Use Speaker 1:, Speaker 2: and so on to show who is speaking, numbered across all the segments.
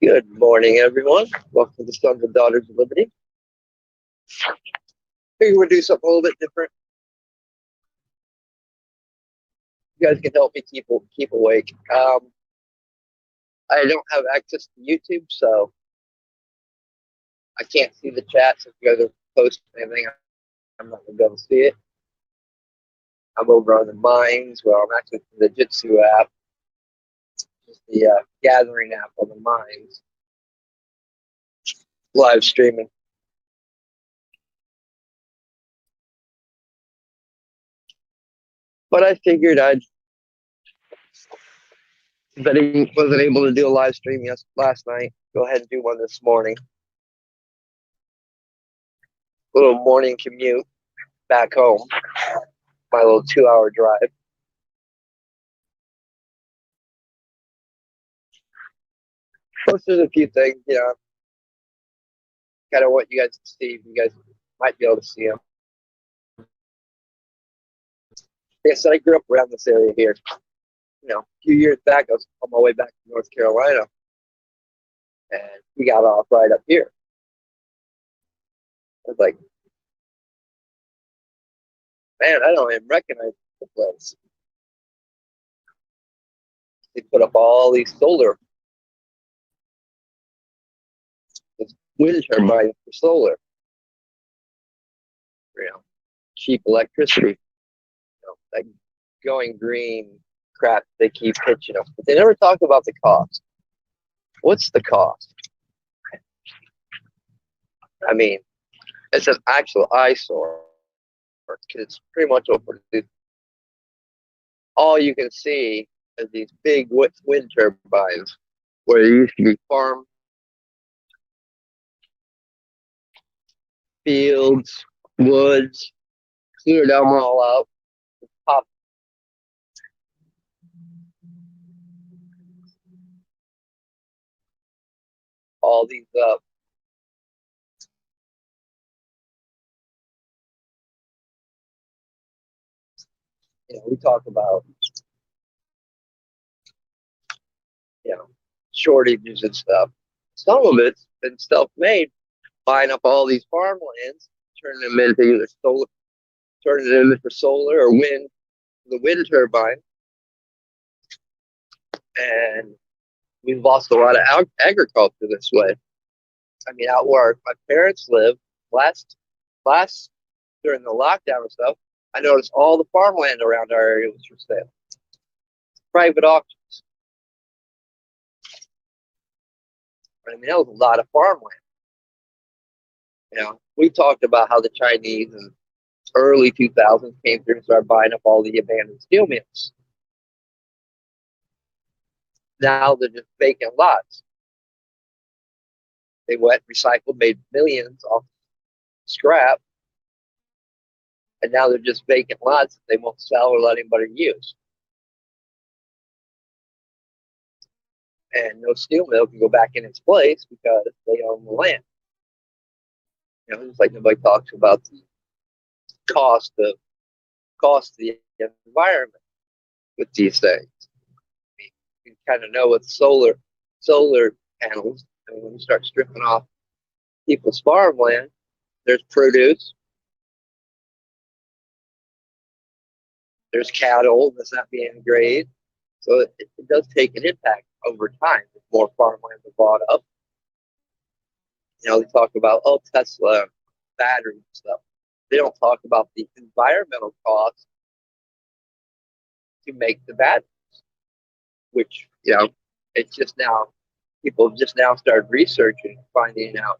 Speaker 1: Good morning, everyone. Welcome to the Sons and Daughters of Liberty. Figure we'll do something a little bit different. You guys can help me keep awake. I don't have access to YouTube, so I can't see the chats. If you guys are posting anything, I'm not going to be able to see it. I'm over on the Mines. Well, I'm actually in the Jitsu app, just the gathering app on the Mines, live streaming. But I figured wasn't able to do a live stream last night. Go ahead and do one this morning. Little morning commute back home. My little 2-hour drive. Plus, there's a few things, kind of want you guys to see. You guys might be able to see them. Yes, I grew up around this area here. A few years back, I was on my way back to North Carolina, and we got off right up here. I was like, man, I don't even recognize the place. They put up all these solar, wind turbines for solar, cheap electricity, like going green crap they keep pitching up. But they never talk about the cost. What's the cost? I mean, it's an actual eyesore. It's pretty much open. All you can see is these big wind turbines where there used to be farm fields, woods, clear them all out, pop all these up. We talk about shortages and stuff. Some of it's been self-made, buying up all these farmlands, turning them into either solar, turning them into solar or wind, the wind turbine, and we've lost a lot of agriculture this way. I mean, out where my parents live, last during the lockdown and stuff, I noticed all the farmland around our area was for sale. Private auctions. I mean, that was a lot of farmland. We talked about how the Chinese in early 2000s came through and started buying up all the abandoned steel mills. Now they're just vacant lots. They went, recycled, made millions off scrap, and now they're just vacant lots that they won't sell or let anybody use. And no steel mill can go back in its place because they own the land. It's like nobody talks about the cost of the environment with these things. You kind of know with solar panels. When you start stripping off people's farmland, there's produce, there's cattle that's not being grazed, so it does take an impact over time as more farmland is bought up. They talk about Tesla batteries and stuff. They don't talk about the environmental costs to make the batteries, which it's just now people have just now started researching, finding out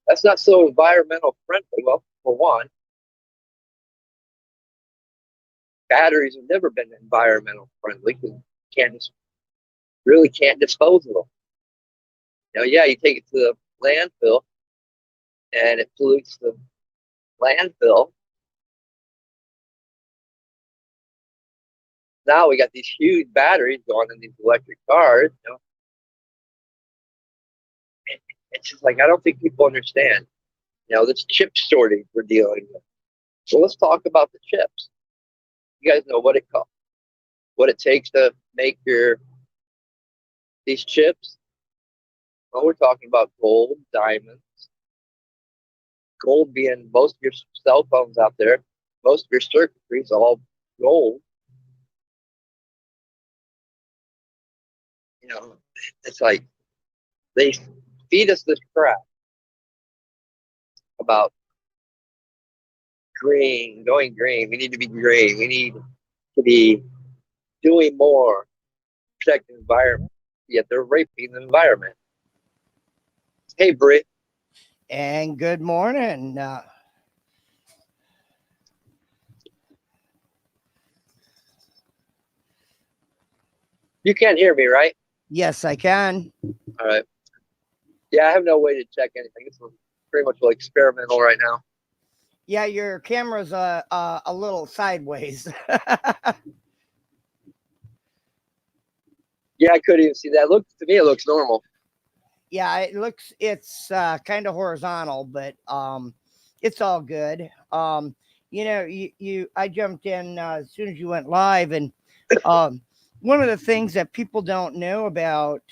Speaker 1: that's not so environmental friendly. Well, for one, batteries have never been environmental friendly because you can't dispose of them. You take it to the landfill and it pollutes the landfill. Now we got these huge batteries going in these electric cars. It's just like, I don't think people understand, this chip shortage we're dealing with. So let's talk about the chips. You guys know what it costs, what it takes to make your these chips. Well, we're talking about gold, diamonds, gold being most of your cell phones out there, most of your circuitry is all gold. You know, it's like they feed us this crap about green, going green. We need to be green. We need to be doing more, protect the environment. Yet they're raping the environment. Hey, Britt.
Speaker 2: And good morning.
Speaker 1: You can't hear me, right?
Speaker 2: Yes, I can.
Speaker 1: All right. Yeah, I have no way to check anything. This is pretty much like experimental right now.
Speaker 2: Yeah, your camera's a little sideways.
Speaker 1: Yeah, I couldn't even see that. Look to me, it looks normal.
Speaker 2: Yeah, it's kind of horizontal, but it's all good. I jumped in as soon as you went live, and one of the things that people don't know about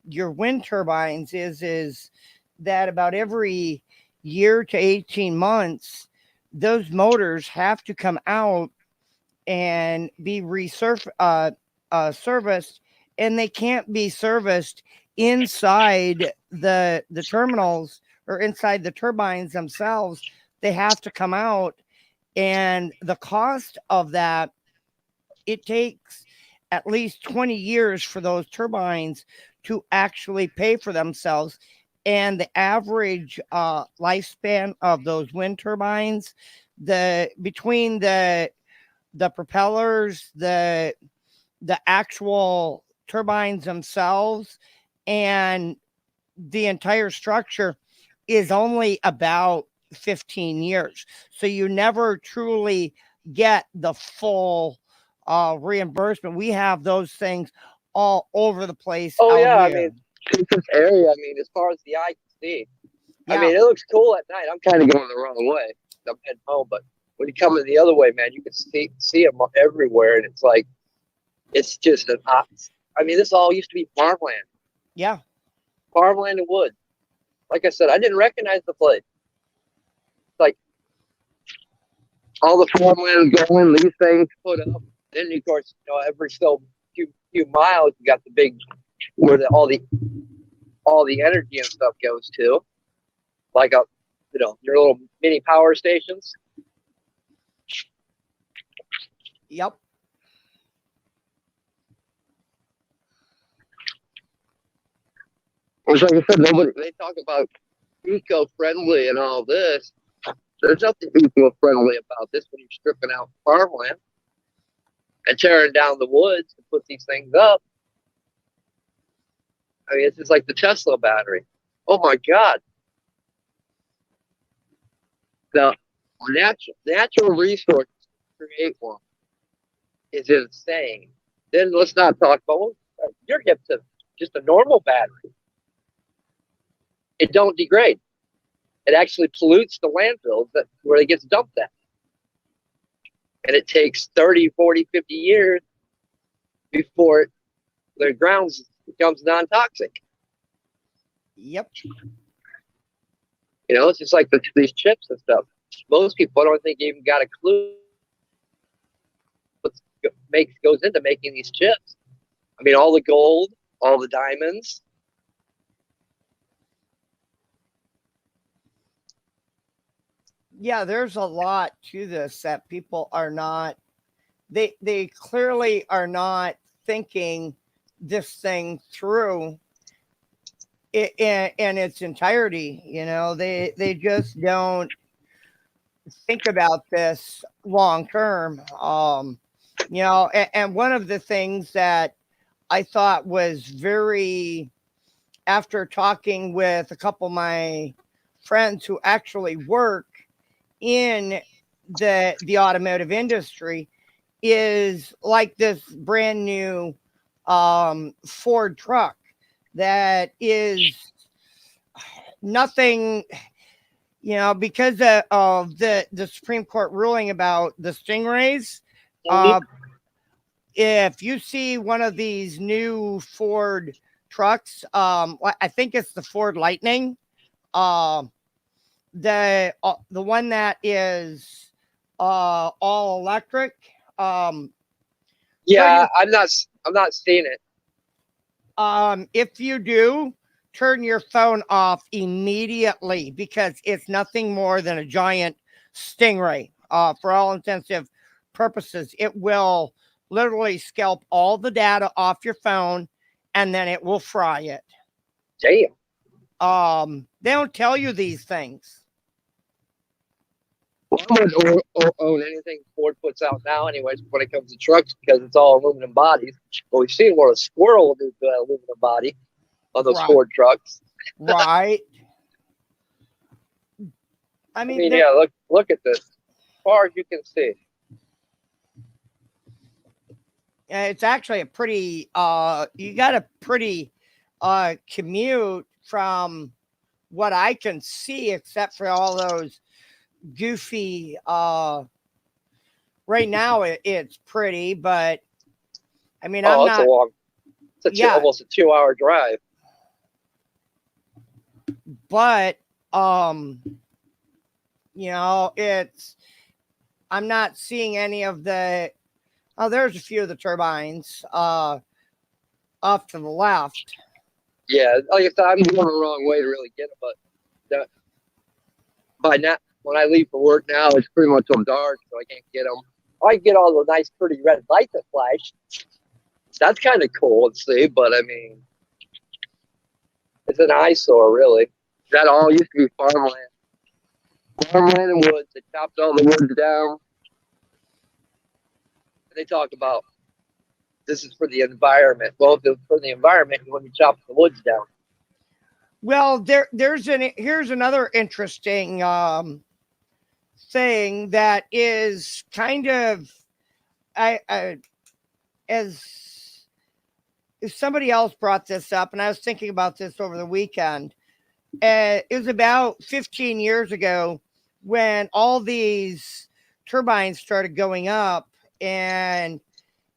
Speaker 2: your wind turbines is that about every year to 18 months, those motors have to come out and be serviced, and they can't be serviced inside the terminals or inside the turbines themselves. They have to come out, and the cost of that, it takes at least 20 years for those turbines to actually pay for themselves. And the average lifespan of those wind turbines, the between the propellers, the actual turbines themselves, and the entire structure is only about 15 years. So you never truly get the full reimbursement. We have those things all over the place
Speaker 1: Oh
Speaker 2: out
Speaker 1: yeah, I mean,
Speaker 2: here.
Speaker 1: this area. I mean, as far as the eye can see, I
Speaker 2: Yeah.
Speaker 1: mean, it looks cool at night. I'm kind of going the wrong way. I'm heading home, but when you come in the other way, man, you can see them everywhere, and it's like it's just an. I mean, this all used to be farmland,
Speaker 2: Yeah.
Speaker 1: farmland and wood. Like I said, I didn't recognize the place. It's like all the farmland going, these things put up. Then of course, every so few miles, you got the big where all the energy and stuff goes to, like your little mini power stations.
Speaker 2: Yep.
Speaker 1: It's like I said, nobody they talk about eco-friendly and all this. There's nothing eco-friendly about this when you're stripping out farmland and tearing down the woods to put these things up. I mean, it's just like the Tesla battery. Oh my God, the natural resources to create one is insane. Then let's not talk about you're hip to just a normal battery. It don't degrade. It actually pollutes the landfills where it gets dumped at. And it takes 30, 40, 50 years before the ground becomes non-toxic.
Speaker 2: Yep.
Speaker 1: It's just like these chips and stuff. Most people don't think even got a clue what goes into making these chips. I mean, all the gold, all the diamonds.
Speaker 2: Yeah, there's a lot to this that people are not, they clearly are not thinking this thing through in its entirety. They just don't think about this long term. And one of the things that I thought was very, after talking with a couple of my friends who actually work in the automotive industry, is like this brand new Ford truck that is nothing, because of the Supreme Court ruling about the Stingrays. Uh, if you see one of these new Ford trucks, I think it's the Ford Lightning, um, the one that is all electric. Um, turn
Speaker 1: Yeah,
Speaker 2: your
Speaker 1: I'm not seeing it.
Speaker 2: if you do, turn your phone off immediately because it's nothing more than a giant stingray. For all intensive purposes, it will literally scalp all the data off your phone, and then it will fry it.
Speaker 1: Damn.
Speaker 2: They don't tell you these things.
Speaker 1: Well, I wouldn't own anything Ford puts out now, anyways, when it comes to trucks, because it's all aluminum bodies. But we've seen what a squirrel will do to an aluminum body on those
Speaker 2: Right,
Speaker 1: Ford trucks.
Speaker 2: right. I
Speaker 1: I
Speaker 2: mean,
Speaker 1: mean, yeah, look at this. As far as you can see.
Speaker 2: it's actually a pretty. You got a pretty commute from what I can see, except for all those goofy. Right now, it's pretty, but I mean, I'm
Speaker 1: Oh, it's a
Speaker 2: not.
Speaker 1: long.
Speaker 2: Yeah,
Speaker 1: Almost a 2 hour drive.
Speaker 2: but um, it's. I'm not seeing any of the. Oh, there's a few of the turbines off to the left.
Speaker 1: Yeah, like I said, I'm going the wrong way to really get them, but that, by now, when I leave for work now, it's pretty much all dark, so I can't get them. I get all the nice, pretty red lights that flash. That's kind of cool to see, but I mean, it's an eyesore, really. That all used to be farmland. Farmland and woods. They chopped all the woods down. They talk about this is for the environment. Well, if it's for the environment, you want to chop the woods down.
Speaker 2: Well, here's another interesting thing that is kind of I as if somebody else brought this up, and I was thinking about this over the weekend. It was about 15 years ago when all these turbines started going up, and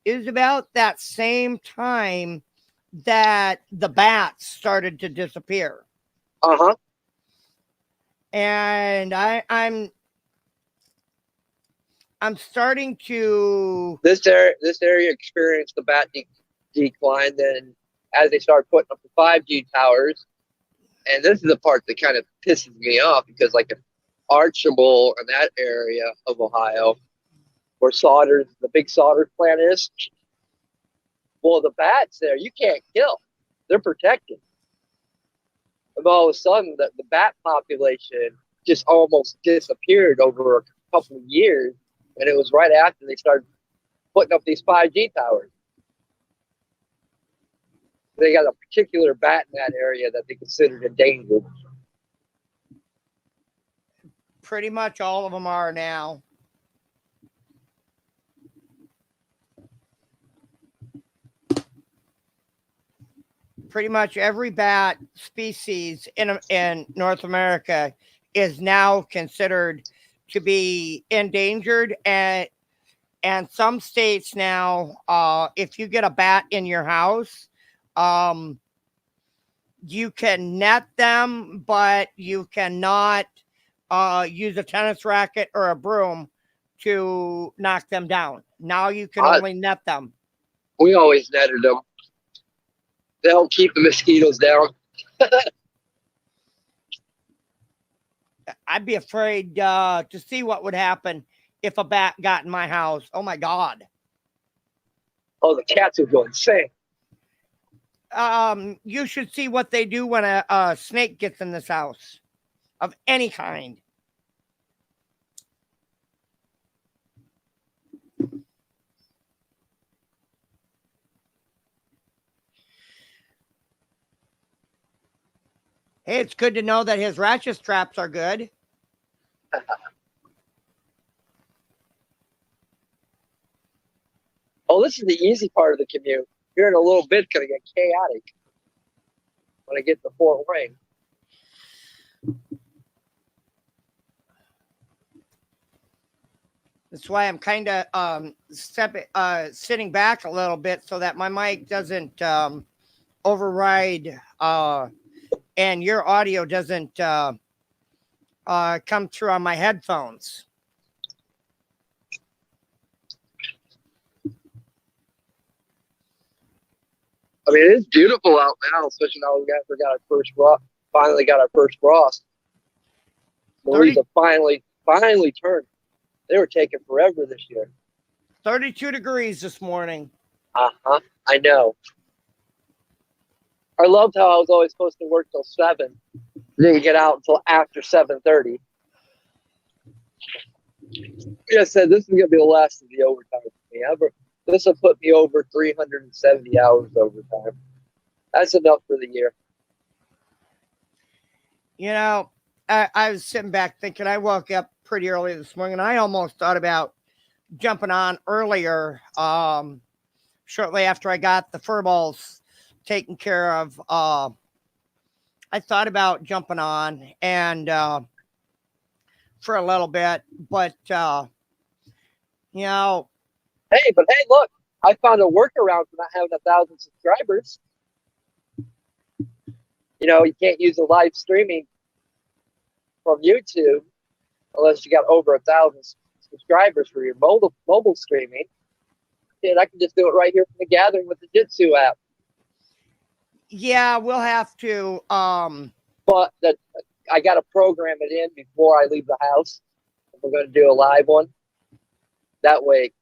Speaker 2: it was about that same time that the bats started to disappear.
Speaker 1: Uh huh.
Speaker 2: And I'm starting to.
Speaker 1: This area experienced the bat decline. Then, as they start putting up the 5G towers, and this is the part that kind of pisses me off because, like, in Archibald and that area of Ohio, where the big solder plant is, well, the bats there you can't kill; they're protected. And all of a sudden, the bat population just almost disappeared over a couple of years, and it was right after they started putting up these 5G towers. They got a particular bat in that area that they considered endangered.
Speaker 2: Pretty much all of them are now. Pretty much every bat species in North America is now considered to be endangered, and some states now, if you get a bat in your house, um, you can net them, but you cannot use a tennis racket or a broom to knock them down. Now you can only net them.
Speaker 1: We always netted them. They help keep the mosquitoes down.
Speaker 2: I'd be afraid to see what would happen if a bat got in my house. Oh my God.
Speaker 1: Oh, the cats would go insane.
Speaker 2: You should see what they do when a snake gets in this house of any kind. Hey, it's good to know that his ratchet straps are good.
Speaker 1: Oh, this is the easy part of the commute. Here in a little bit, it's going to get chaotic when I get to Fort Wayne.
Speaker 2: That's why I'm kind of sitting back a little bit so that my mic doesn't override and your audio doesn't come through on my headphones.
Speaker 1: I mean, it's beautiful out now, especially now we got our first frost. Finally got our first frost. The leaves have finally turned. They were taking forever this year.
Speaker 2: 32 degrees this morning.
Speaker 1: I know. I loved how I was always supposed to work till 7. Didn't get out until after 7:30. Like I said, this is gonna be the last of the overtime for me ever. This will put me over 370 hours overtime. That's enough for the year.
Speaker 2: You know, I was sitting back thinking, I woke up pretty early this morning and I almost thought about jumping on earlier, shortly after I got the fur balls taken care of. I thought about jumping on and for a little bit, but you know,
Speaker 1: Hey, look, I found a workaround for not having 1,000 subscribers. You know, you can't use a live streaming from YouTube unless you got over 1,000 subscribers for your mobile streaming. And I can just do it right here from the gathering with the Jitsu app.
Speaker 2: Yeah, we'll have to.
Speaker 1: But I got to program it in before I leave the house. If we're going to do a live one. That way,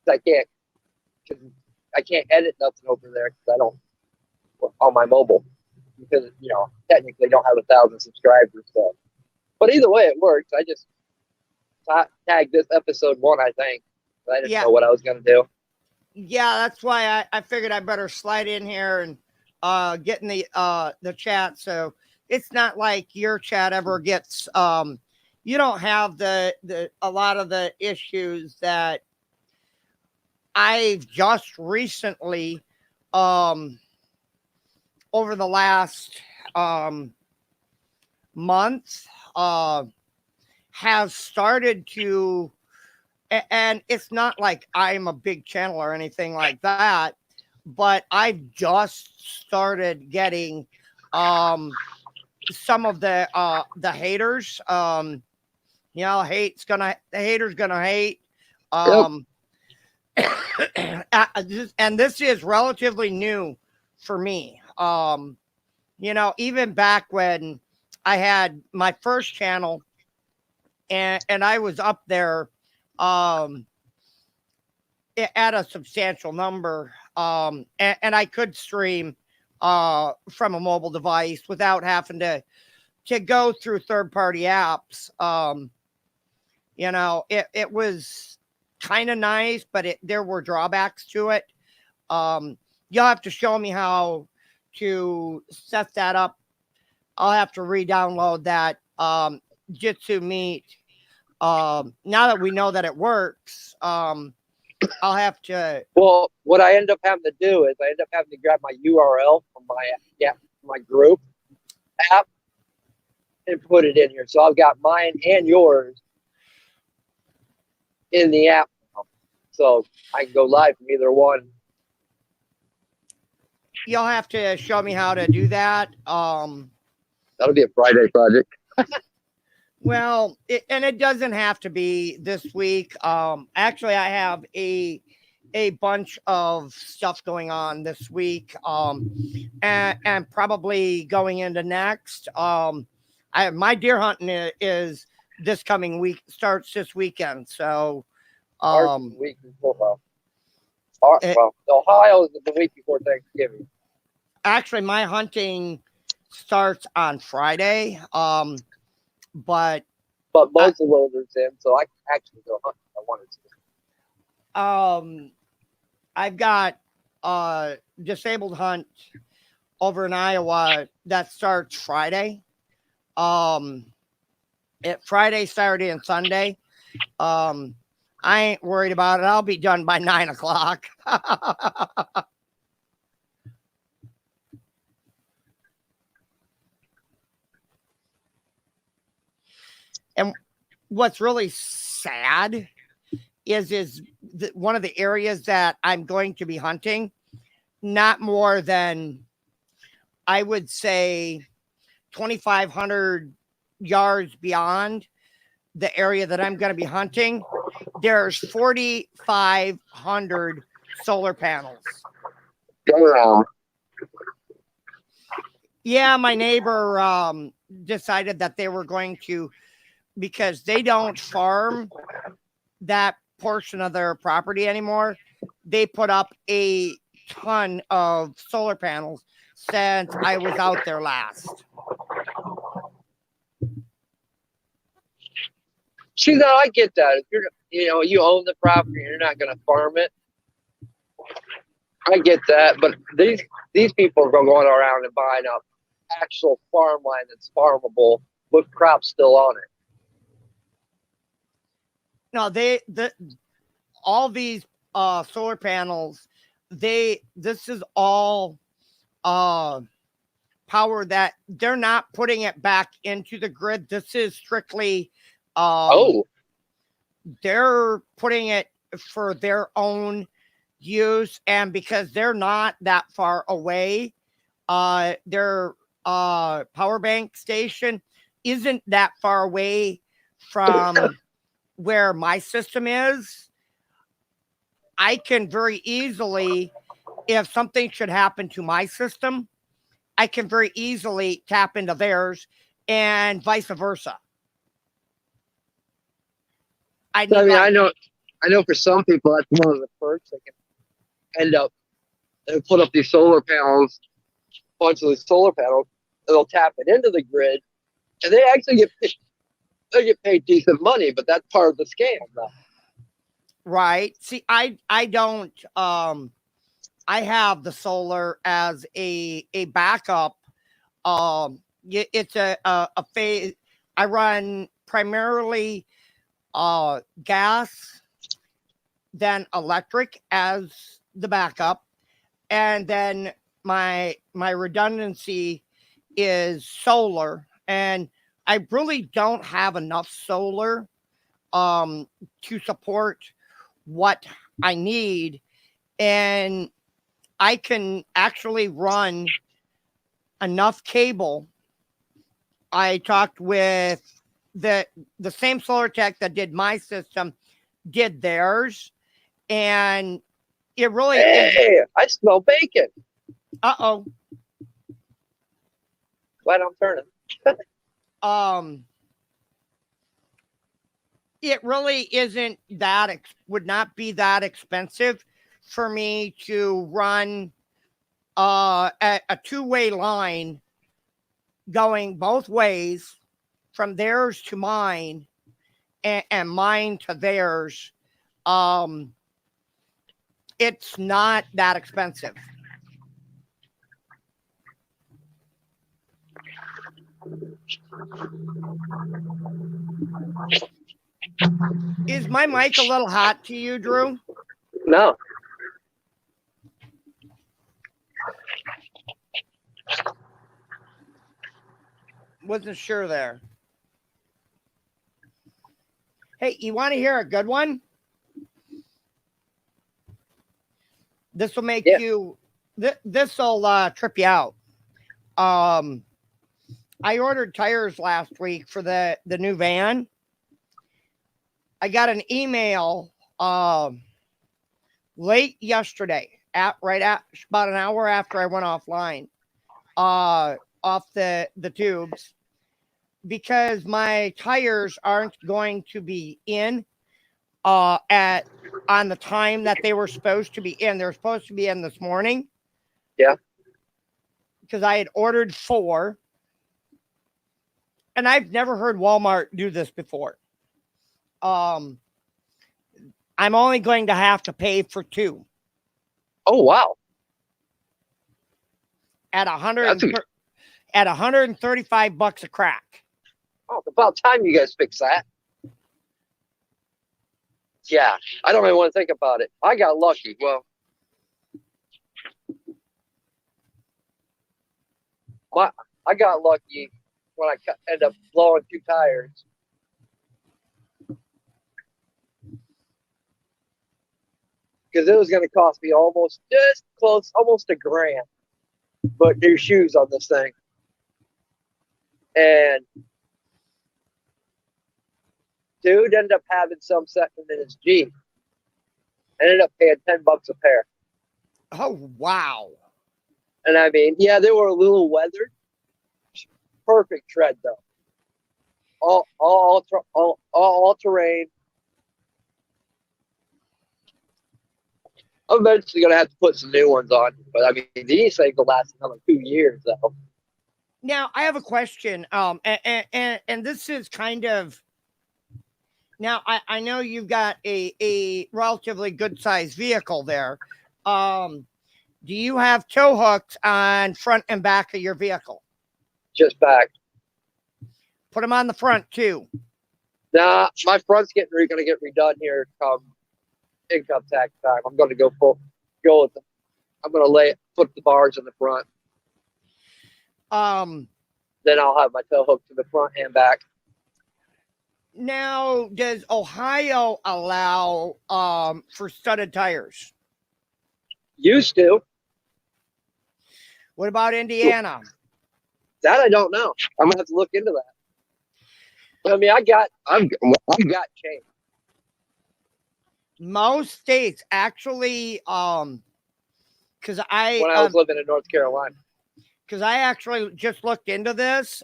Speaker 1: I can't edit nothing over there because I don't on my mobile because technically don't have 1,000 subscribers. So, but either way, it works. I just tagged this episode 1, I think. I didn't know what I was going to do.
Speaker 2: Yeah, that's why I figured I better slide in here and get in the chat. So it's not like your chat ever gets. You don't have a lot of the issues that I've just recently, over the last month, has started to. And it's not like I'm a big channel or anything like that, but I've just started getting some of the haters. The haters gonna hate. And this is relatively new for me. Even back when I had my first channel and I was up there at a substantial number, and I could stream from a mobile device without having to go through third-party apps. It was kind of nice, but there were drawbacks to it. You'll have to show me how to set that up. I'll have to re-download that Jitsu Meet. Now that we know that it works, I'll have to.
Speaker 1: Well, what I end up having to do is I end up having to grab my URL from my group app and put it in here. So I've got mine and yours in the app now. So I can go live from either one.
Speaker 2: You'll have to show me how to do that.
Speaker 1: That'll be a Friday project.
Speaker 2: Well, it doesn't have to be this week. Actually, I have a bunch of stuff going on this week, and probably going into next. My deer hunting is this coming week, starts this weekend. So,
Speaker 1: week before, Ohio is the week before Thanksgiving.
Speaker 2: Actually, my hunting starts on Friday. But
Speaker 1: most of Wilder's in, so I can actually go hunt if I wanted
Speaker 2: to. I've got disabled hunt over in Iowa that starts Friday. Friday, Saturday, and Sunday. I ain't worried about it. I'll be done by 9 o'clock. And what's really sad one of the areas that I'm going to be hunting, not more than, I would say, 2,500 yards beyond the area that I'm going to be hunting. There's 4,500 solar panels.
Speaker 1: Damn.
Speaker 2: Yeah, my neighbor decided that they were going to, because they don't farm that portion of their property anymore. They put up a ton of solar panels since I was out there last.
Speaker 1: See, now I get that. If you own the property, you're not going to farm it. I get that, but these people are going around and buying up actual farmland that's farmable with crops still on it.
Speaker 2: No, all these solar panels, this is all power that they're not putting it back into the grid. This is strictly they're putting it for their own use, and because they're not that far away, their power bank station isn't that far away from where my system is. I can very easily, if something should happen to my system, I can very easily tap into theirs, and vice versa.
Speaker 1: I know for some people that's one of the perks. They can end up and put up these solar panels, a bunch of these solar panels, and they'll tap it into the grid, and they actually get paid decent money, but that's part of the scam, though.
Speaker 2: Right. See, I don't. I have the solar as a backup. It's a phase. I run primarily gas, then electric as the backup, and then my redundancy is solar. And I really don't have enough solar to support what I need, and I can actually run enough cable. I talked with the same solar tech that did my system, did theirs, and it really
Speaker 1: Hey, I smell bacon.
Speaker 2: Uh-oh.
Speaker 1: Glad I'm turning.
Speaker 2: It really isn't that would not be that expensive for me to run a two-way line going both ways from theirs to mine, and mine to theirs. It's not that expensive. Is my mic a little hot to you, Drew?
Speaker 1: No.
Speaker 2: Wasn't sure there. Hey, you want to hear a good one? This will make you. This will trip you out. I ordered tires last week for the new van. I got an email late yesterday, about an hour after I went offline, off the tubes, because my tires aren't going to be in on the time that they were supposed to be in. They're supposed to be in this morning.
Speaker 1: Yeah.
Speaker 2: Because I had ordered 4. And I've never heard Walmart do this before. I'm only going to have to pay for 2.
Speaker 1: Oh, wow.
Speaker 2: At $135 a crack.
Speaker 1: Oh, it's about time you guys fix that. Yeah, I don't even want to think about it. I got lucky. Well, I got lucky when I ended up blowing 2 tires. because it was going to cost me almost just close, almost $1,000. But new shoes on this thing, and dude ended up having some setting in his Jeep. Ended up paying $10 a pair.
Speaker 2: Oh wow.
Speaker 1: And I mean, yeah, they were a little weathered. Perfect tread though. All terrain. I'm eventually gonna have to put some new ones on, but I mean, these things will last another 2 years though.
Speaker 2: Now I have a question. And this is kind of now I know you've got a relatively good sized vehicle there. Do you have tow hooks on front and back of your vehicle?
Speaker 1: Just back.
Speaker 2: Put them on the front too.
Speaker 1: Nah, my front's gonna get redone here come income tax time. I'm gonna go with the, I'm gonna put the bars in the front. Then I'll have my tow hook to the front and back.
Speaker 2: Now, does Ohio allow for studded tires?
Speaker 1: Used to.
Speaker 2: What about Indiana?
Speaker 1: That I don't know. I'm gonna have to look into that. I mean, I've got change.
Speaker 2: Most states actually, because
Speaker 1: When I was living in North Carolina,
Speaker 2: because I actually just looked into this.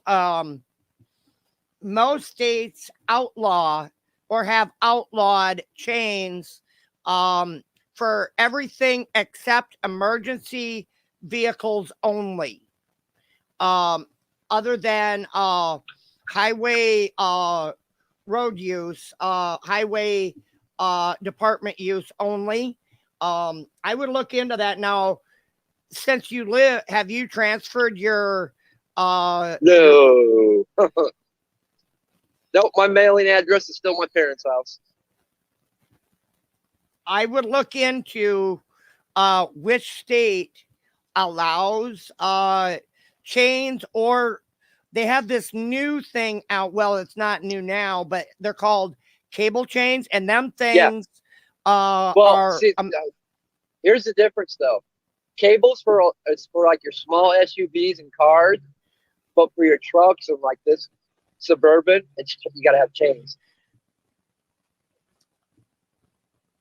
Speaker 2: Most states outlaw or have outlawed chains for everything except emergency vehicles only. Other than highway road use, highway department use only. I would look into that now. Since you have you transferred your
Speaker 1: no. Nope, my mailing address is still my parents' house.
Speaker 2: I would look into which state allows chains, or they have this new thing out. Well, it's not new now, but they're called cable chains, and them things are.
Speaker 1: See, here's the difference though. Cables it's for like your small SUVs and cars, but for your trucks and like this Suburban, you gotta have chains.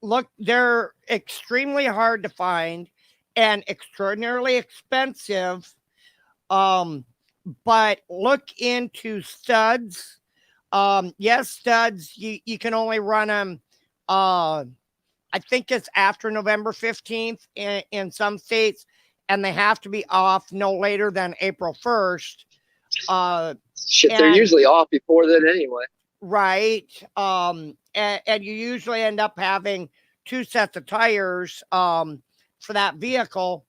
Speaker 2: Look, they're extremely hard to find and extraordinarily expensive. But look into studs. Yes, studs, you can only run them. I think it's after November 15th in some states, and they have to be off no later than April 1st.
Speaker 1: They're usually off before then anyway.
Speaker 2: Right. And you usually end up having 2 sets of tires for that vehicle.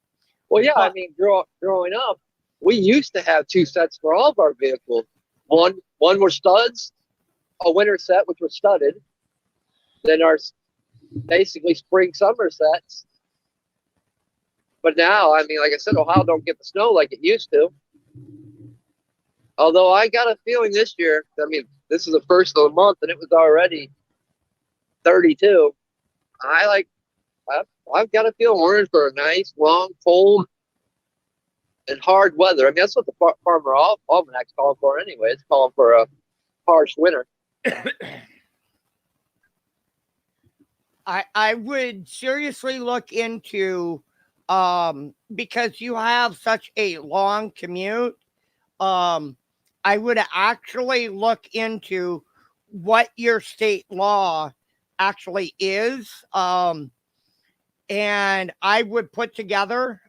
Speaker 1: Well, yeah, I mean, growing up, we used to have 2 sets for all of our vehicles. One were studs, a winter set which was studded, then our basically spring summer sets. But now, I mean, like I said, Ohio don't get the snow like it used to. Although I got a feeling this year, I mean, this is the first of the month and it was already 32. I've got a feeling we're in for a nice, long, cold, and hard weather. I mean, that's what the Farmer Almanac's calling for anyway. It's calling for a harsh winter.
Speaker 2: I would seriously look into because you have such a long commute. I would actually look into what your state law actually is. And I would put together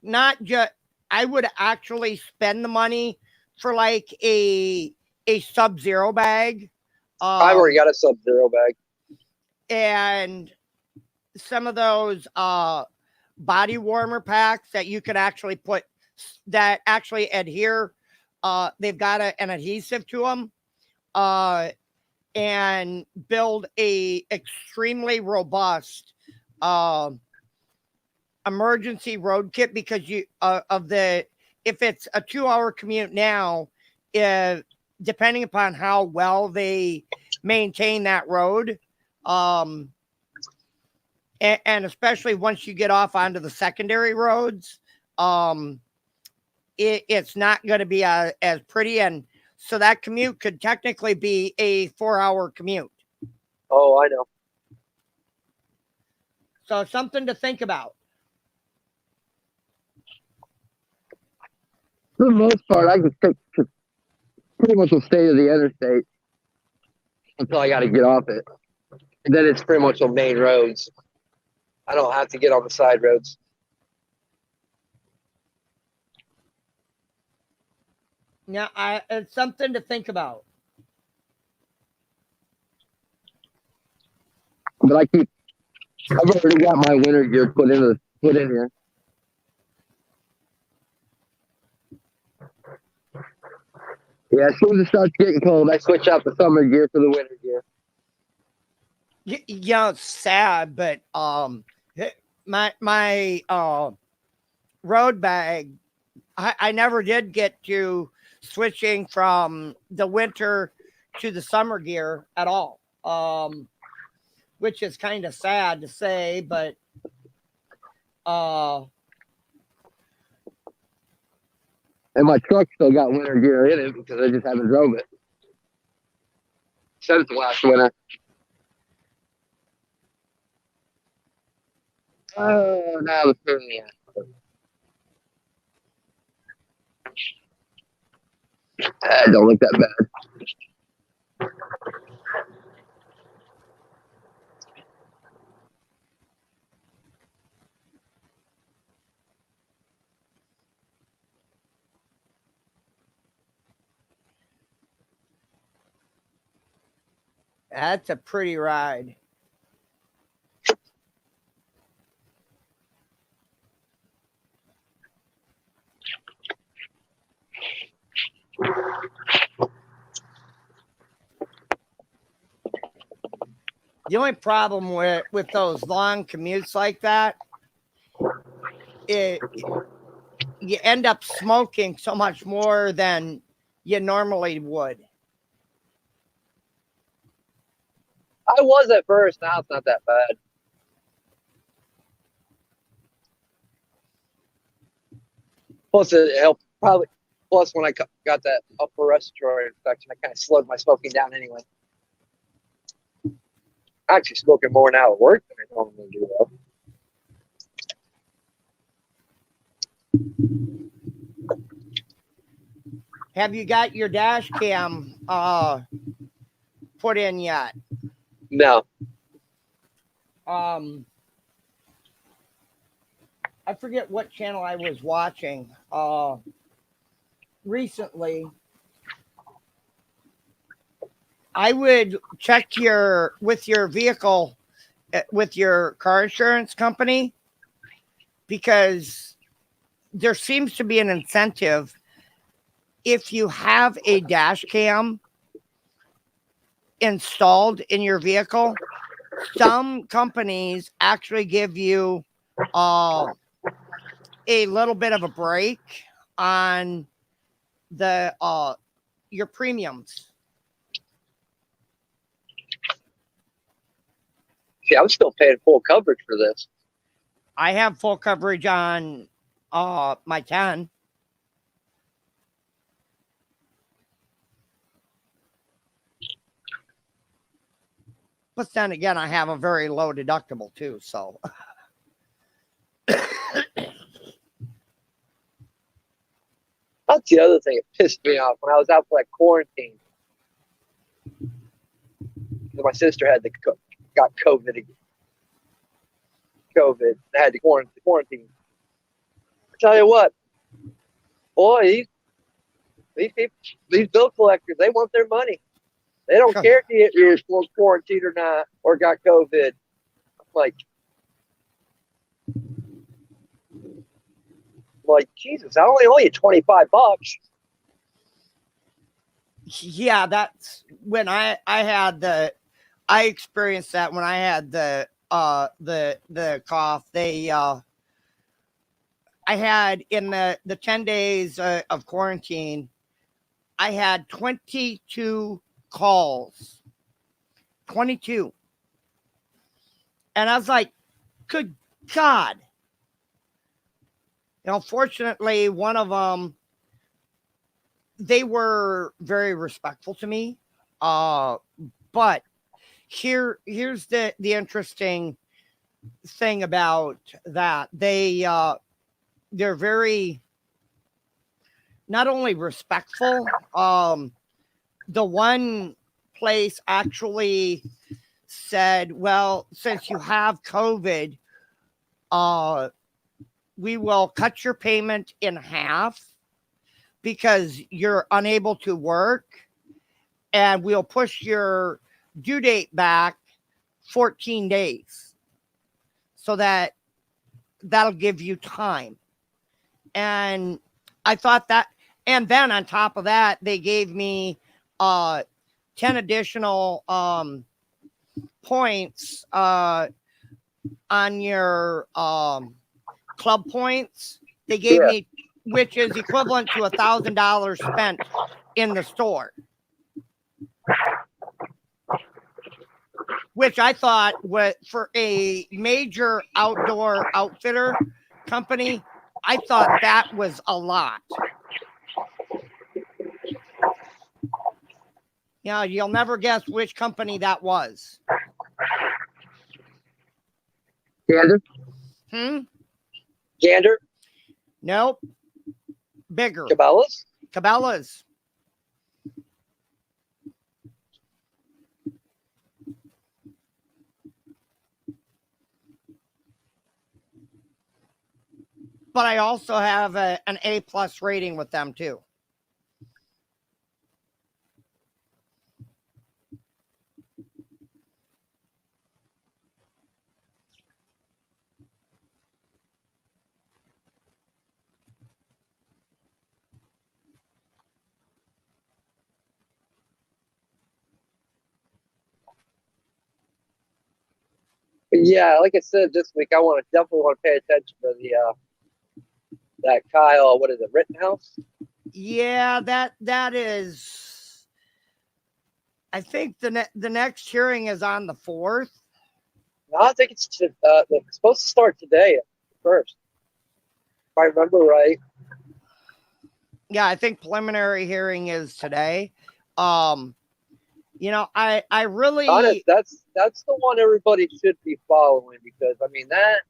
Speaker 2: not just, I would actually spend the money for like a Sub-Zero bag.
Speaker 1: I've already got a Sub-Zero bag.
Speaker 2: And some of those body warmer packs that you could actually put that actually adhere. They've got an adhesive to them. And build a extremely robust emergency road kit, because you if it's a 2-hour commute now, depending upon how well they maintain that road. And especially once you get off onto the secondary roads, it's not going to be as pretty. And so that commute could technically be a 4-hour commute.
Speaker 1: Oh, I know.
Speaker 2: So something to think about.
Speaker 1: For the most part, I can stick to pretty much will stay to the interstate until I got to get off it. And then it's pretty much on main roads. I don't have to get on the side roads.
Speaker 2: Yeah, it's something to think about.
Speaker 1: But I've already got my winter gear put in here. Yeah, as soon as it starts getting cold, I switch out the summer gear for the winter gear.
Speaker 2: Yeah, it's sad, but my road bag, I never did get to switching from the winter to the summer gear at all. Which is kind of sad to say, but
Speaker 1: and my truck still got winter gear in it because I just haven't drove it since last winter. Oh, now the turning. Don't look that bad.
Speaker 2: that's a pretty ride. The only problem with those long commutes like that, you end up smoking so much more than you normally would.
Speaker 1: I was at first. Now it's not that bad. Plus, it helped probably. Plus, when I got that upper respiratory infection, I kind of slowed my smoking down anyway. I'm actually smoking more now at work than I normally do, though.
Speaker 2: Have you got your dash cam put in yet?
Speaker 1: No.
Speaker 2: I forget what channel I was watching recently. I would check with your vehicle with your car insurance company, because there seems to be an incentive if you have a dash cam installed in your vehicle. Some companies actually give you a little bit of a break on the your premiums.
Speaker 1: See, I'm still paying full coverage for this.
Speaker 2: I have full coverage on my 10. But then again, I have a very low deductible too, so
Speaker 1: That's the other thing that pissed me off when I was out for that quarantine. My sister got COVID. I had to quarantine. I tell you what, boy, these bill collectors, they want their money. They don't care if you're quarantined or not, or got COVID. Like Jesus, I only owe you $25.
Speaker 2: Yeah, that's when I experienced that when I had the cough. I had in the 10 days of quarantine, I had 22 calls 22. And I was like, good God. Fortunately, one of them, they were very respectful to me. But here's the interesting thing about that. They're very not only respectful. The one place actually said, well, since you have COVID, we will cut your payment in half because you're unable to work, and we'll push your due date back 14 days so that'll give you time. And I thought that, and then on top of that, they gave me 10 additional points on your club points. They gave me, which is equivalent to $1,000 spent in the store, which I thought was, for a major outdoor outfitter company, I thought that was a lot. You'll never guess which company that was.
Speaker 1: Gander? Gander?
Speaker 2: Nope. Bigger. Cabela's. But I also have an A+ rating with them too.
Speaker 1: Yeah, like I said this week, I definitely want to pay attention to that Kyle. What is it, Rittenhouse?
Speaker 2: Yeah, that is. I think the next hearing is on the 4th.
Speaker 1: No, I think it's supposed to start today, first, if I remember right.
Speaker 2: Yeah, I think preliminary hearing is today. I really,
Speaker 1: honest, that's the one everybody should be following, because I mean that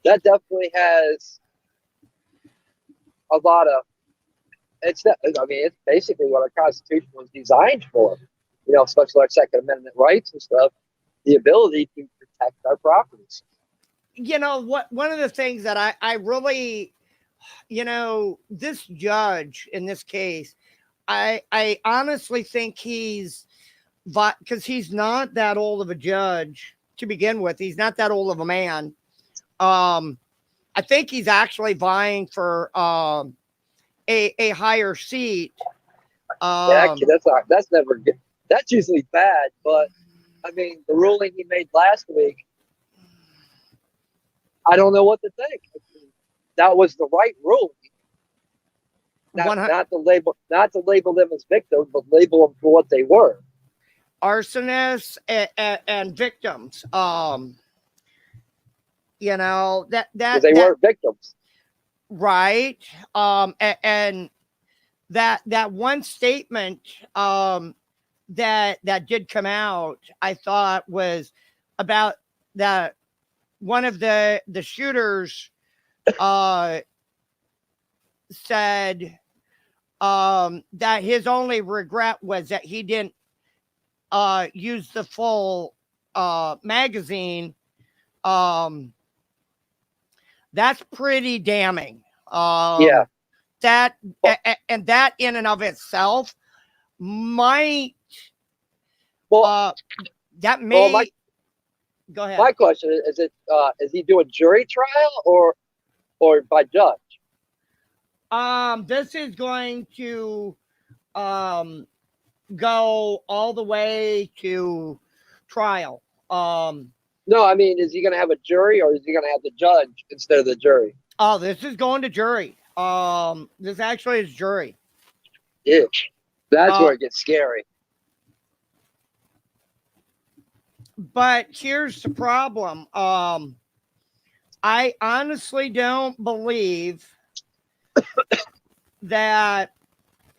Speaker 1: definitely has a lot of, it's basically what our Constitution was designed for, especially our Second Amendment rights and stuff, the ability to protect our properties.
Speaker 2: One of the things that I really, this judge in this case, I honestly think because he's not that old of a judge to begin with. He's not that old of a man. I think he's actually vying for a higher seat.
Speaker 1: Actually, that's never good. That's usually bad, but I mean, the ruling he made last week, I don't know what to think. That was the right ruling. Not to label them as victims, but label them for what they were.
Speaker 2: Arsonists and victims. That
Speaker 1: they were victims,
Speaker 2: right? And that one statement that did come out, I thought was about that one of the shooters said that his only regret was that he didn't use the full magazine. That's pretty damning.
Speaker 1: Yeah.
Speaker 2: That and that in and of itself might that may go ahead.
Speaker 1: My question is he doing jury trial or by judge?
Speaker 2: This is going to go all the way to trial.
Speaker 1: No, I mean, is he going to have a jury, or is he going to have the judge instead of the jury?
Speaker 2: Oh, this is going to jury. This actually is jury.
Speaker 1: Yeah, that's where it gets scary.
Speaker 2: But here's the problem. I honestly don't believe that,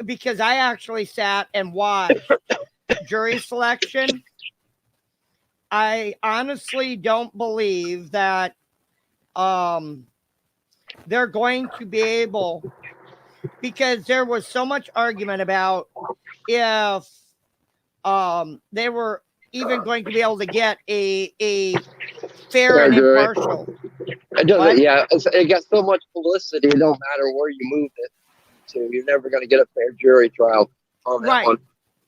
Speaker 2: because I actually sat and watched jury selection. I honestly don't believe that they're going to be able, because there was so much argument about if they were even going to be able to get a fair and
Speaker 1: Jury.
Speaker 2: impartial.
Speaker 1: It doesn't.
Speaker 2: What?
Speaker 1: Yeah, it got so much publicity. It don't matter where you move it to. You're never going to get a fair jury trial on that
Speaker 2: Right.
Speaker 1: one.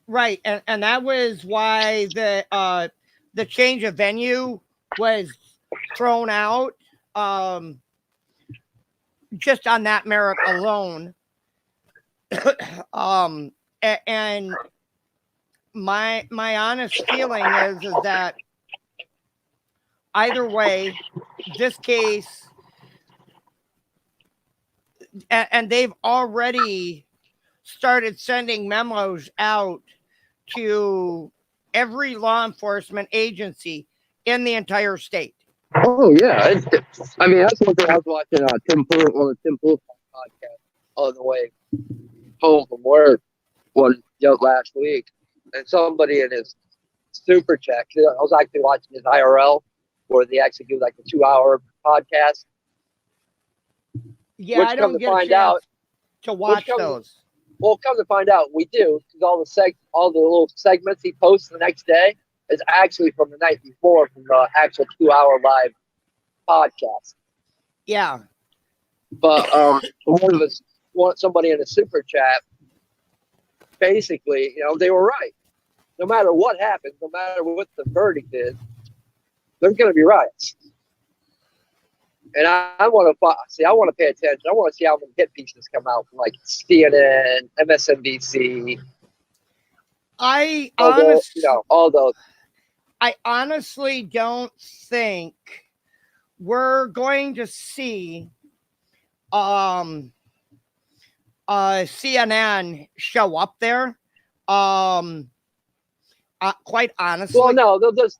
Speaker 2: Right. And that was why the change of venue was thrown out, just on that merit alone. And my honest feeling is that either way, this case, and they've already started sending memos out to every law enforcement agency in the entire state.
Speaker 1: Oh yeah, I mean that's one thing I was watching Tim Pool on the Tim Pool podcast on the way home from work last week, and somebody in his super chat. I was actually watching his IRL where they actually do like a 2-hour podcast.
Speaker 2: Yeah, I don't get a chance to watch those.
Speaker 1: Well, come to find out, we do, because all the little segments he posts the next day is actually from the night before, from the actual 2-hour live podcast.
Speaker 2: Yeah.
Speaker 1: But somebody in the super chat, basically, they were right. No matter what happens, no matter what the verdict is, there's going to be riots. And I want to I want to pay attention. I want to see how many hit pieces come out from like CNN, MSNBC. All those.
Speaker 2: I honestly don't think we're going to see CNN show up there. Quite honestly.
Speaker 1: Well, no, they'll just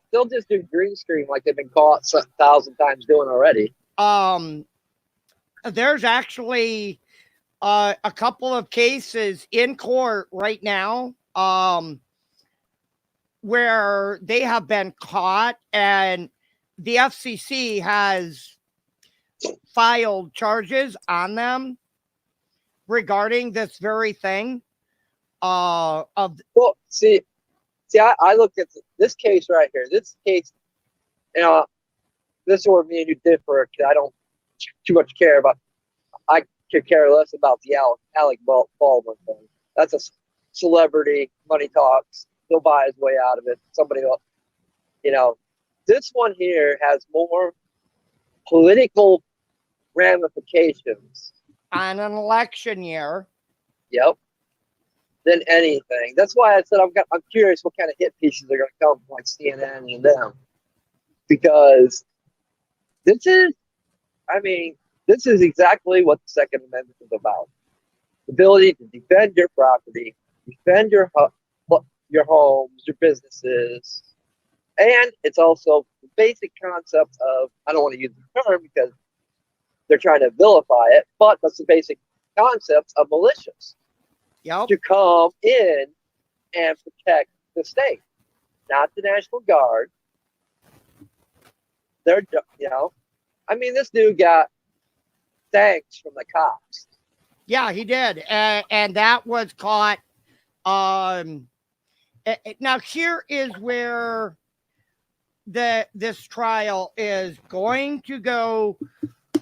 Speaker 1: do green screen like they've been caught 1,000 times doing already.
Speaker 2: There's actually a couple of cases in court right now where they have been caught, and the FCC has filed charges on them regarding this very thing. I
Speaker 1: looked at this case right here. This case, this is where me and you differ, because I don't too much care about. I could care less about the Alec Baldwin thing. That's a celebrity, money talks. He'll buy his way out of it. Somebody else, This one here has more political ramifications
Speaker 2: on an election year.
Speaker 1: Yep. Than anything. That's why I said I'm curious what kind of hit pieces are going to come from like CNN and them, because this is exactly what the Second Amendment is about: the ability to defend your property, defend your homes, your businesses, and it's also the basic concept of, I don't want to use the term because they're trying to vilify it, but that's the basic concept of militias.
Speaker 2: Yep.
Speaker 1: To come in and protect the state, not the National Guard. This dude got thanks from the cops.
Speaker 2: Yeah, he did, and that was caught. Now here is where this trial is going to go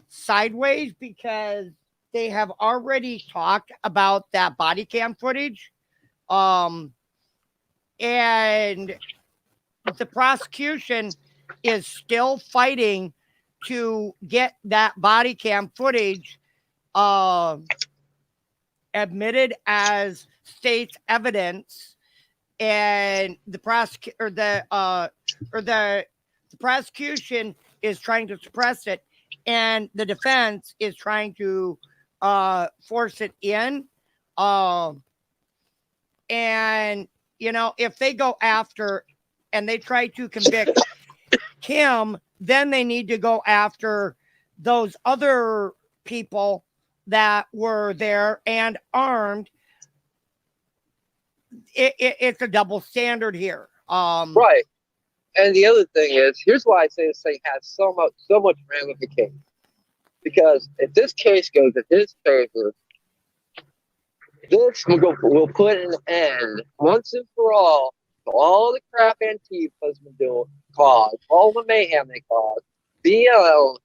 Speaker 2: sideways, because they have already talked about that body cam footage. And the prosecution is still fighting to get that body cam footage admitted as state's evidence, and the prosecution is trying to suppress it, and the defense is trying to force it in. And if they go after and they try to convict Kim, then they need to go after those other people that were there and armed. It's a double standard here.
Speaker 1: Right. And the other thing is, here's why I say this thing has so much ramification. Because if this case goes in his favor, this will put an end once and for all the crap Antifa's been doing, all the mayhem they caused, BLL,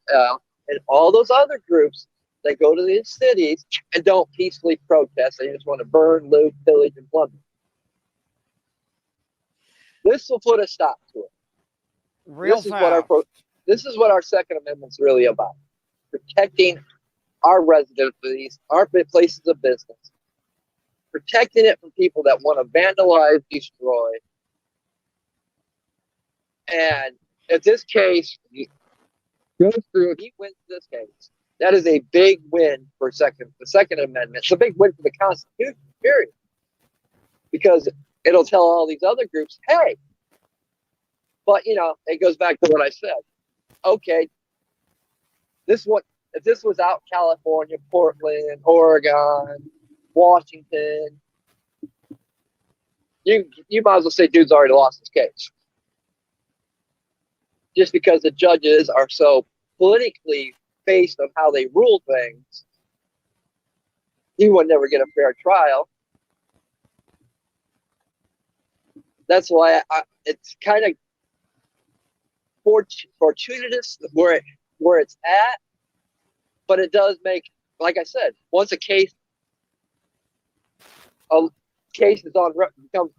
Speaker 1: and all those other groups that go to these cities and don't peacefully protest. They just want to burn, loot, pillage, and plunder. This will put a stop to it.
Speaker 2: Real fast.
Speaker 1: This is what our Second Amendment's really about: protecting our residencies, our places of business, protecting it from people that want to vandalize, destroy. And if this case goes through, if he wins this case, that is a big win for the Second Amendment. It's a big win for the Constitution, period. Because it'll tell all these other groups, hey, but it goes back to what I said. Okay, if this was out California, Portland, Oregon, Washington, you might as well say dude's already lost his case. Just because the judges are so politically based on how they rule things, he would never get a fair trial. That's why it's kind of fortuitous where it's at, but it does make, like I said, once a case is on becomes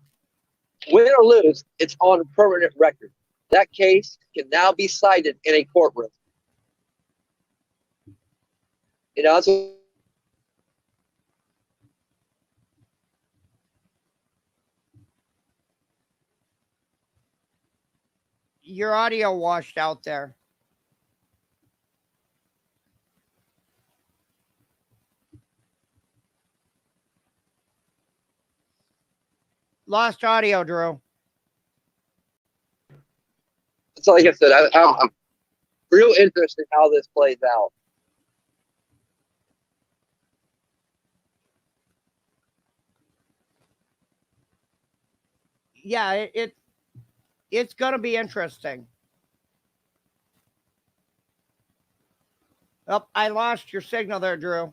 Speaker 1: win or lose, it's on permanent record. That case can now be cited in a courtroom. That's
Speaker 2: your audio washed out there. Lost audio, Drew.
Speaker 1: So like I said, I'm real interested in how this plays out.
Speaker 2: Yeah, it's going to be interesting. Oh, I lost your signal there, Drew.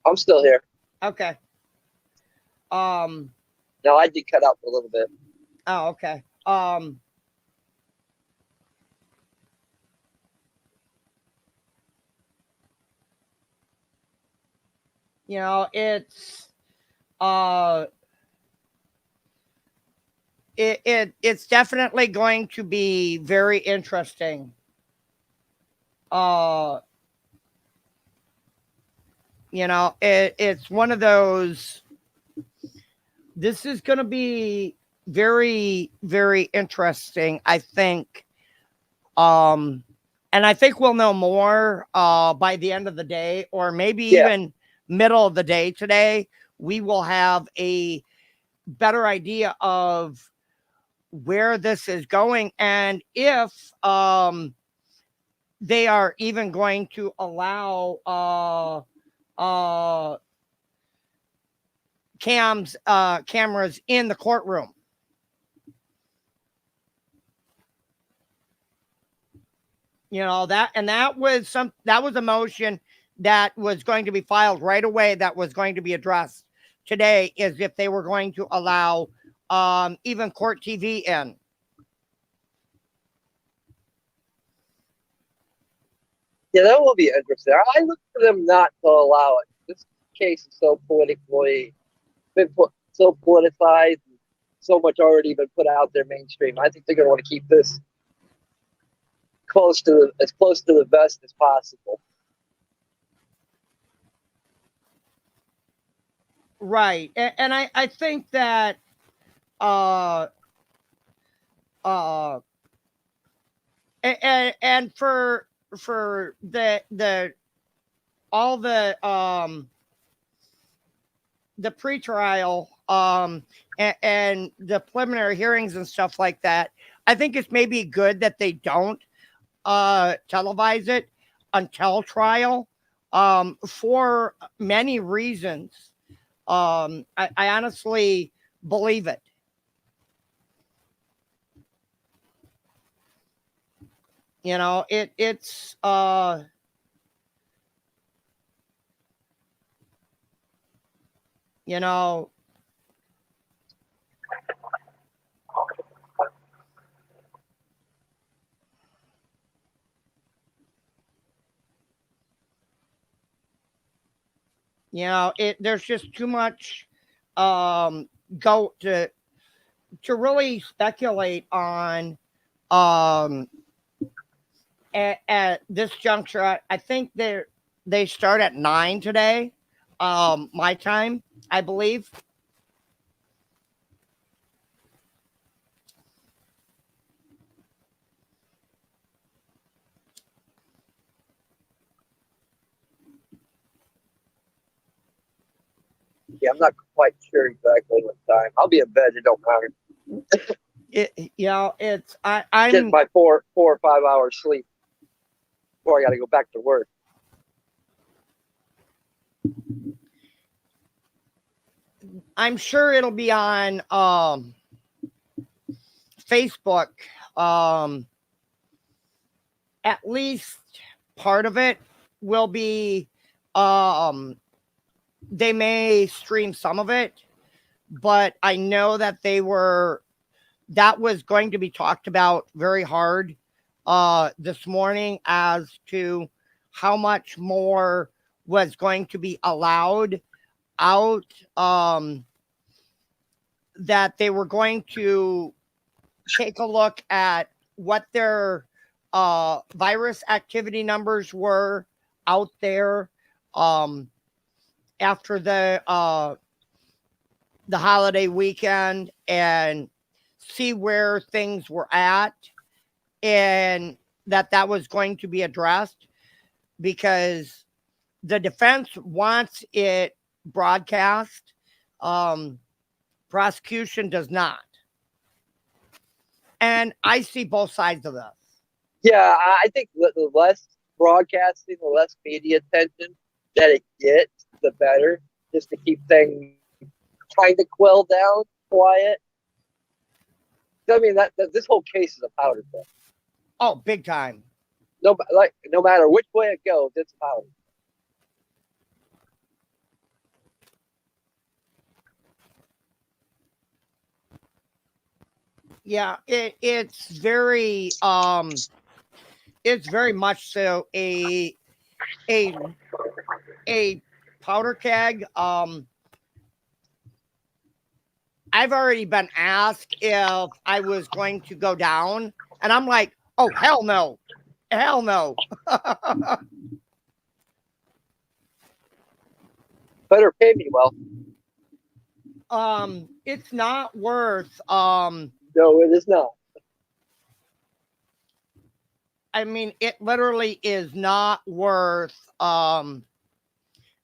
Speaker 1: I'm still here.
Speaker 2: Okay.
Speaker 1: No, I did cut out for a little bit.
Speaker 2: Oh, okay. It's definitely going to be very interesting. It's one of those. This is going to be very, very interesting, I think. And I think we'll know more by the end of the day, or maybe even middle of the day today. We will have a better idea of where this is going and if they are even going to allow cameras in the courtroom. That was a motion that was going to be filed right away, that was going to be addressed today, is if they were going to allow even court TV in.
Speaker 1: Yeah, that will be interesting. I look for them not to allow it. This case is so politically so politicized, so much already been put out there mainstream. I think they're going to want to keep this as close to the vest as possible.
Speaker 2: Right, and I think that and for the all the pretrial and the preliminary hearings and stuff like that. I think it's maybe good that they don't televise it until trial, for many reasons. I honestly believe it. You know, it's you know, it there's just too much go to really speculate on um at this juncture. I think they start at 9 today, my time, I believe.
Speaker 1: Yeah, I'm not quite sure exactly what time. I'll be in bed. It don't matter.
Speaker 2: It's
Speaker 1: Getting
Speaker 2: I'm
Speaker 1: my 4 or 5 hours sleep before I got to go back to work.
Speaker 2: I'm sure it'll be on Facebook. Um, at least part of it will be. Um, they may stream some of it, but I know that that was going to be talked about very hard this morning as to how much more was going to be allowed out, that they were going to take a look at what their virus activity numbers were out there, um, after the holiday weekend, and see where things were at, and that was going to be addressed, because the defense wants it broadcast. Um, Prosecution does not. And I see both sides of this.
Speaker 1: Yeah, I think the less broadcasting, the less media attention that it gets, the better. Just to keep things kind of quelled down, quiet. I mean, that this whole case is a powder keg.
Speaker 2: Oh, big time.
Speaker 1: No matter which way it goes, it's powder.
Speaker 2: Yeah, it's very much so a a powder keg. I've already been asked if I was going to go down, and I'm like, oh, hell no. Hell no.
Speaker 1: Better pay me well.
Speaker 2: It's not worth,
Speaker 1: No, it is not.
Speaker 2: I mean, it literally is not worth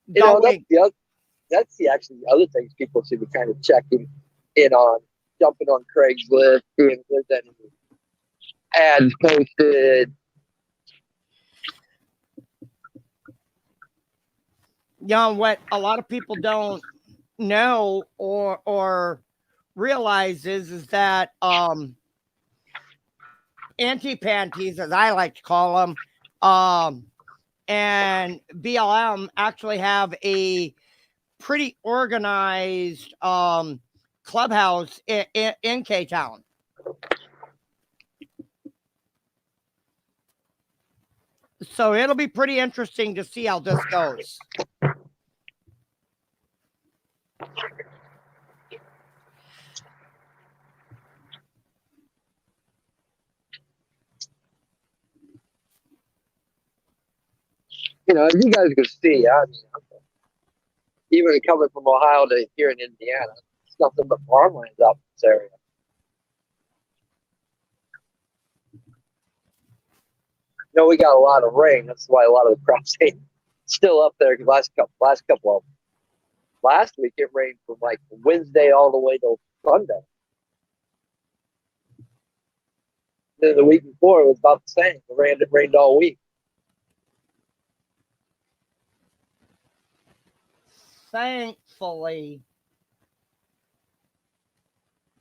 Speaker 1: You know,
Speaker 2: going.
Speaker 1: that's the actually the other things people should be kind of checking in on, jumping on Craigslist, seeing if there's any ads posted.
Speaker 2: What a lot of people don't know or realize is that anti panties, as I like to call them, and BLM actually have a pretty organized clubhouse in K Town. So it'll be pretty interesting to see how this goes.
Speaker 1: You know, you guys can see. I mean, even coming from Ohio to here in Indiana, it's nothing but farmlands out in this area. You know, we got a lot of rain. That's why a lot of the crops ain't still up there. Last couple of them. Last week it rained from like Wednesday all the way till Sunday. Then the week before it was about the same. It rained all week.
Speaker 2: Thankfully,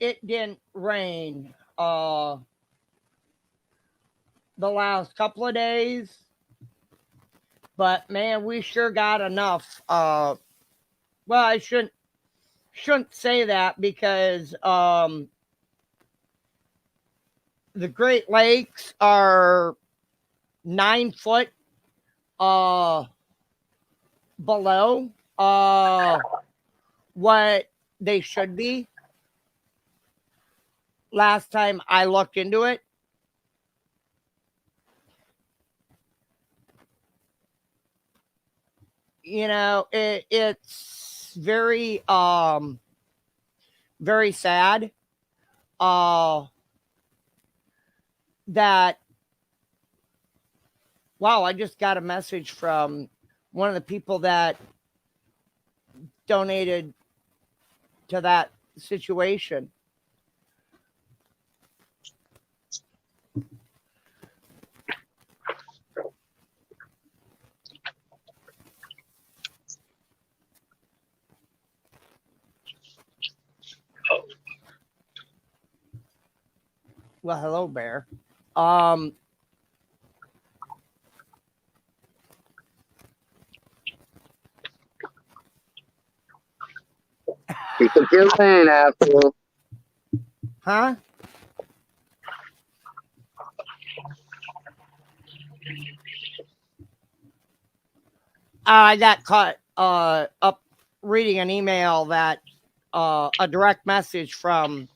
Speaker 2: it didn't rain the last couple of days, but man, we sure got enough. Well, I shouldn't say that because the Great Lakes are 9 foot below what they should be. Last time I looked into it. You know, it's very very sad that wow, I just got a message from one of the people that donated to that situation. Well, hello, Bear.
Speaker 1: You took your lane, asshole.
Speaker 2: Huh? I got caught up reading an email that a direct message from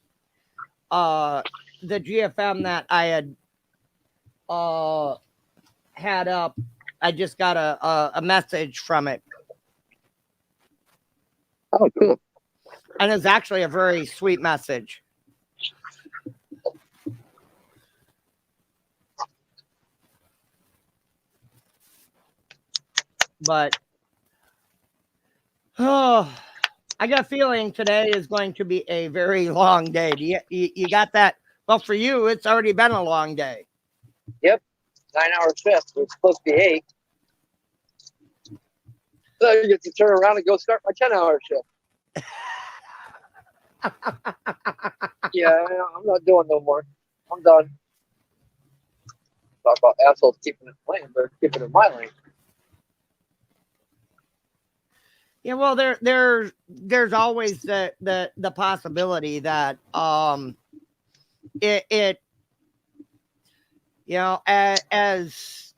Speaker 2: the GFM that I had up. I just got a message from it.
Speaker 1: Oh, cool.
Speaker 2: And it's actually a very sweet message. But oh, I got a feeling today is going to be a very long day. Do you got that? Well, for you, it's already been a long day.
Speaker 1: Yep. 9-hour shift. It's supposed to be 8. So I get to turn around and go start my 10-hour shift. Yeah, I'm not doing no more. I'm done. Talk about assholes keeping it in lane, they're keeping it in my lane.
Speaker 2: Yeah, well, there's always the possibility that it you know, as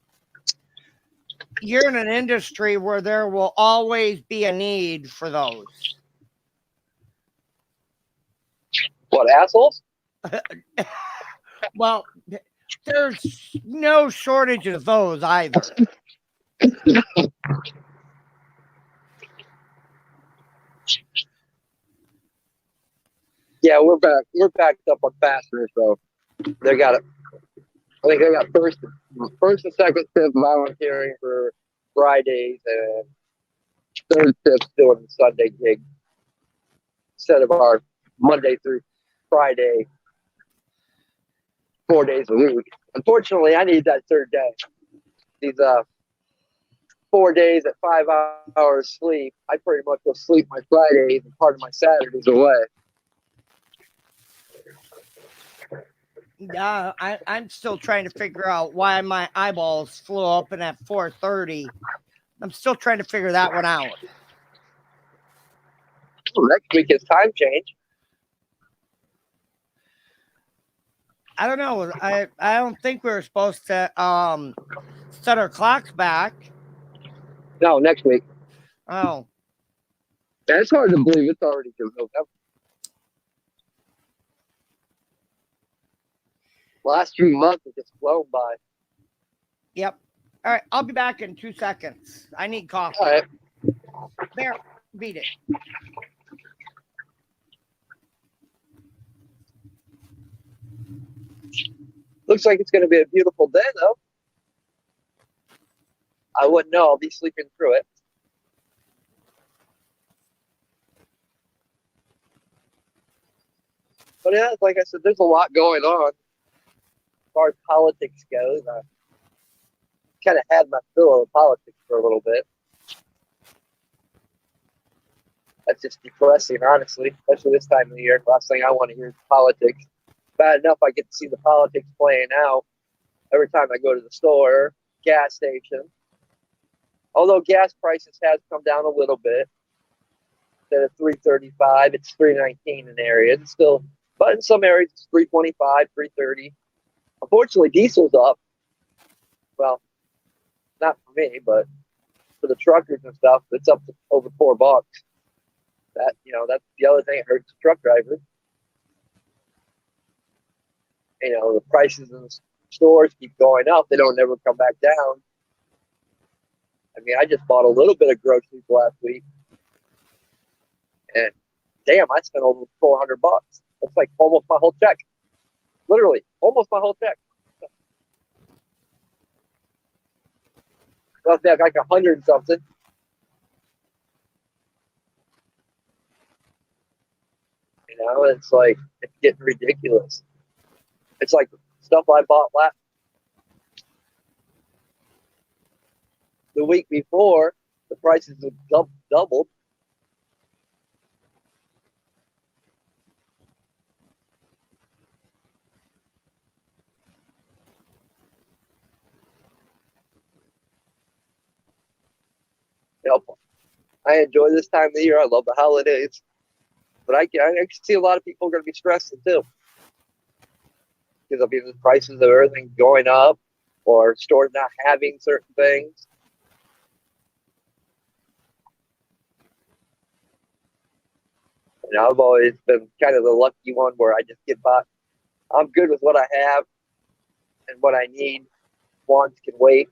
Speaker 2: you're in an industry where there will always be a need for those.
Speaker 1: What, assholes?
Speaker 2: Well, there's no shortage of those either.
Speaker 1: Yeah, we're back. We're backed up on fasteners, so they got it. I think they got first and second shift volunteering for Fridays and third shift doing the Sunday gig instead of our Monday through Friday, 4 days a week. Unfortunately, I need that third day. These 4 days at 5 hours sleep, I pretty much go sleep my Fridays and part of my Saturdays away.
Speaker 2: Yeah, I'm still trying to figure out why my eyeballs flew open at 4:30. I'm still trying to figure that one out.
Speaker 1: Well, next week is time change.
Speaker 2: I don't know. I don't think we were supposed to set our clocks back.
Speaker 1: No, next week.
Speaker 2: Oh.
Speaker 1: Yeah, it's hard to believe it's already November. Last few months have just flown by.
Speaker 2: Yep. All right, I'll be back in 2 seconds. I need coffee.
Speaker 1: All right.
Speaker 2: There, beat it.
Speaker 1: Looks like it's going to be a beautiful day, though. I wouldn't know. I'll be sleeping through it. But yeah, like I said, there's a lot going on as far as politics goes. I kind of had my fill of politics for a little bit. That's just depressing, honestly, especially this time of the year. Last thing I want to hear is politics. Bad enough I get to see the politics playing out every time I go to the store, gas station. Although gas prices has come down a little bit. Instead of $3.35, it's $3.19 in areas. It's still, but in some areas it's $3.25, $3.30. Unfortunately, diesel's up. Well, not for me, but for the truckers and stuff, it's up to over $4. That's the other thing that hurts the truck drivers. The prices in the stores keep going up. They don't never come back down. I mean, I just bought a little bit of groceries last week, and damn, I spent over $400. That's like almost my whole check. Literally, almost my whole check. Well, like 100 and something. It's like it's getting ridiculous. It's like stuff I bought the week before, the prices have doubled. I enjoy this time of the year. I love the holidays, but I can see a lot of people are going to be stressed too, because the prices of everything going up, or stores not having certain things. I've always been kind of the lucky one where I just get by. I'm good with what I have and what I need. Wants can wait.